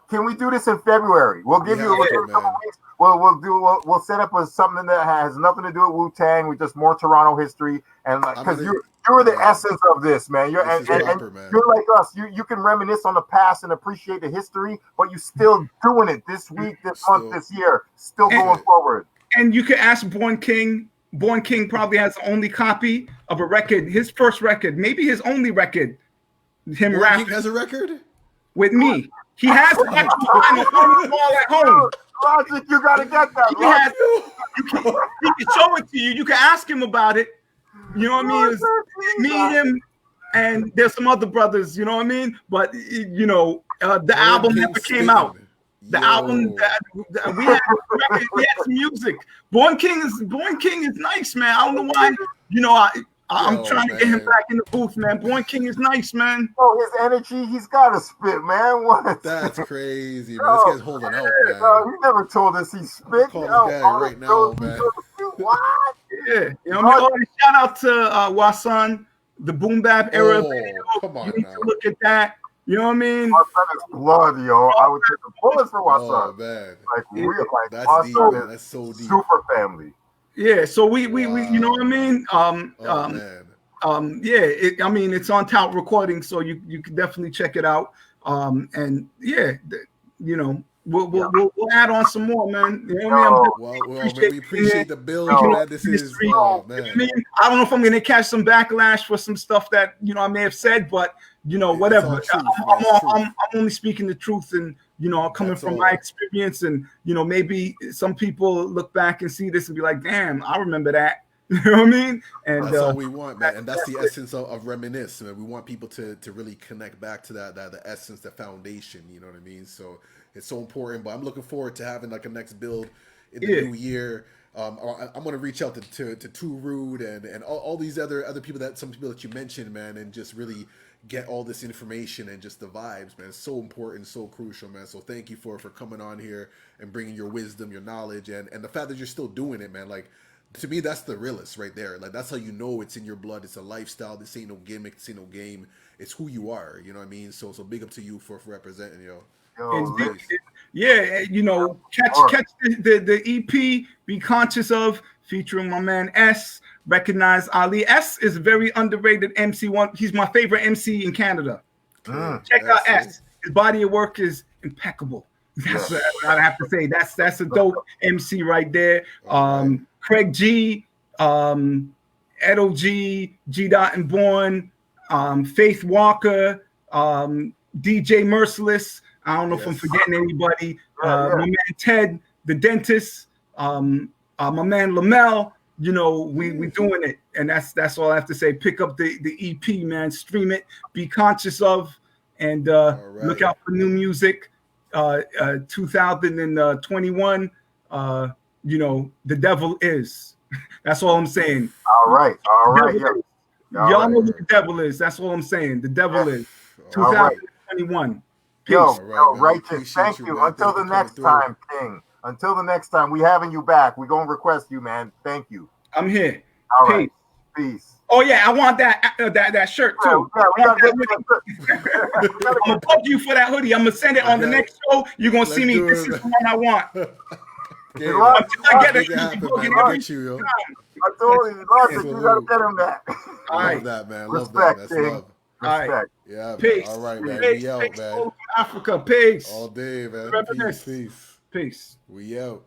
S2: Can we do this in February? We'll give you a couple weeks. We'll set up something that has nothing to do with Wu-Tang, with just more Toronto history, and because you're the essence of this, man. You're like us. You can reminisce on the past and appreciate the history, but you're still doing it this week, this month, this year, still going forward.
S6: And you can ask Born King. Born King probably has the only copy of a record, his first record, maybe his only record. Him rapping
S1: has a record
S6: with me. He has an extra vinyl all at home.
S2: Logic, you gotta get that.
S6: He can show it to you. You can ask him about it. You know what I mean? It's me, him, and there's some other brothers. You know what I mean? But the album never came out. The album that we had some music. Born King is nice, man. I don't know why. I'm trying to get him back in the booth, man. Born King is nice, man.
S2: Oh, his energy, he's got to spit, man. What?
S1: That's crazy, man. This guy's holding out, man.
S2: He never told us he spit.
S1: Call this guy right now, man.
S2: What?
S6: Yeah. Shout out to Wasan, the boom bap era.
S1: Come on,
S6: you need to look at that. You know what I mean?
S2: Wasan is blood, yo. I would take a bullet for Wasan.
S1: Oh, man.
S2: Real,
S1: that's
S2: Wasan
S1: deep, man. That's so deep.
S2: Super family.
S6: Yeah, so we you know what I mean?
S1: Man.
S6: It's on Tout Recording, so you can definitely check it out. And yeah, we'll add on some more, man. You know what I mean?
S1: We appreciate the build, man. This is man.
S6: I don't know if I'm gonna catch some backlash for some stuff that I may have said, but whatever. I'm only speaking the truth, and coming from my experience, and maybe some people look back and see this and be like, damn, I remember that. You know what I mean? And
S1: that's all we want, man. And that's the essence of reminisce, man. We want people to really connect back to that the essence, the foundation, you know what I mean? So it's so important. But I'm looking forward to having like a next build in the new year. I'm gonna reach out to Too Rude and all these other people some people that you mentioned, man, and just really get all this information and just the vibes, man. It's so important, so crucial, man. So thank you for coming on here and bringing your wisdom, your knowledge, and the fact that you're still doing it, man. Like, to me, that's the realest right there. Like, that's how you know it's in your blood. It's a lifestyle. This ain't no gimmick. This ain't no game. It's who you are. You know what I mean? So big up to you for representing, catch the EP, Be Conscious Of, featuring my man S. Recognize Ali. S is a very underrated MC. He's my favorite MC in Canada. Check out S. His body of work is impeccable. That's what I have to say. That's a dope MC right there. Craig G, Edo G, G. Dot and Born, Faith Walker, DJ Merciless. I don't know if I'm forgetting anybody. My man Ted, the dentist. My man Lamel,
S6: you know, we doing it, and that's all I have to say. Pick up the EP, man. Stream it. Be conscious of, and look out for new music. 2021. You know, the devil is. That's all I'm saying.
S2: All right.
S6: Y'all know what the devil is. That's all I'm saying. The devil is 2021. Peace.
S2: Yo,
S1: right,
S2: Righteous. Thank you.
S1: Man.
S2: Until the next time, King. Until the next time, we having you back. We're gonna request you, man. Thank you.
S6: I'm here.
S2: All
S6: Peace.
S2: right. Peace.
S6: Oh yeah, I want that shirt too.
S2: Yeah, we gotta get
S6: I'm gonna poke you for that hoodie. I'm gonna send it on the next show. You're gonna see me. This is the one I want.
S1: Okay,
S6: Until I get
S1: make
S6: it,
S1: it happen,
S6: you
S1: man.
S6: get
S1: I'll get you, yo.
S2: I told you, Lawson, you gotta get him that.
S6: All
S1: Love
S6: right.
S1: that, man.
S2: Respect,
S1: Love that. That's
S2: King.
S1: love.
S2: Respect.
S1: Yeah, man.
S6: Peace.
S1: All right, man.
S6: Peace.
S1: We out,
S6: Peace.
S1: man.
S6: Africa. Peace.
S1: All day, man.
S6: Remember
S1: Peace,
S6: this.
S1: peace.
S6: Peace.
S1: We out.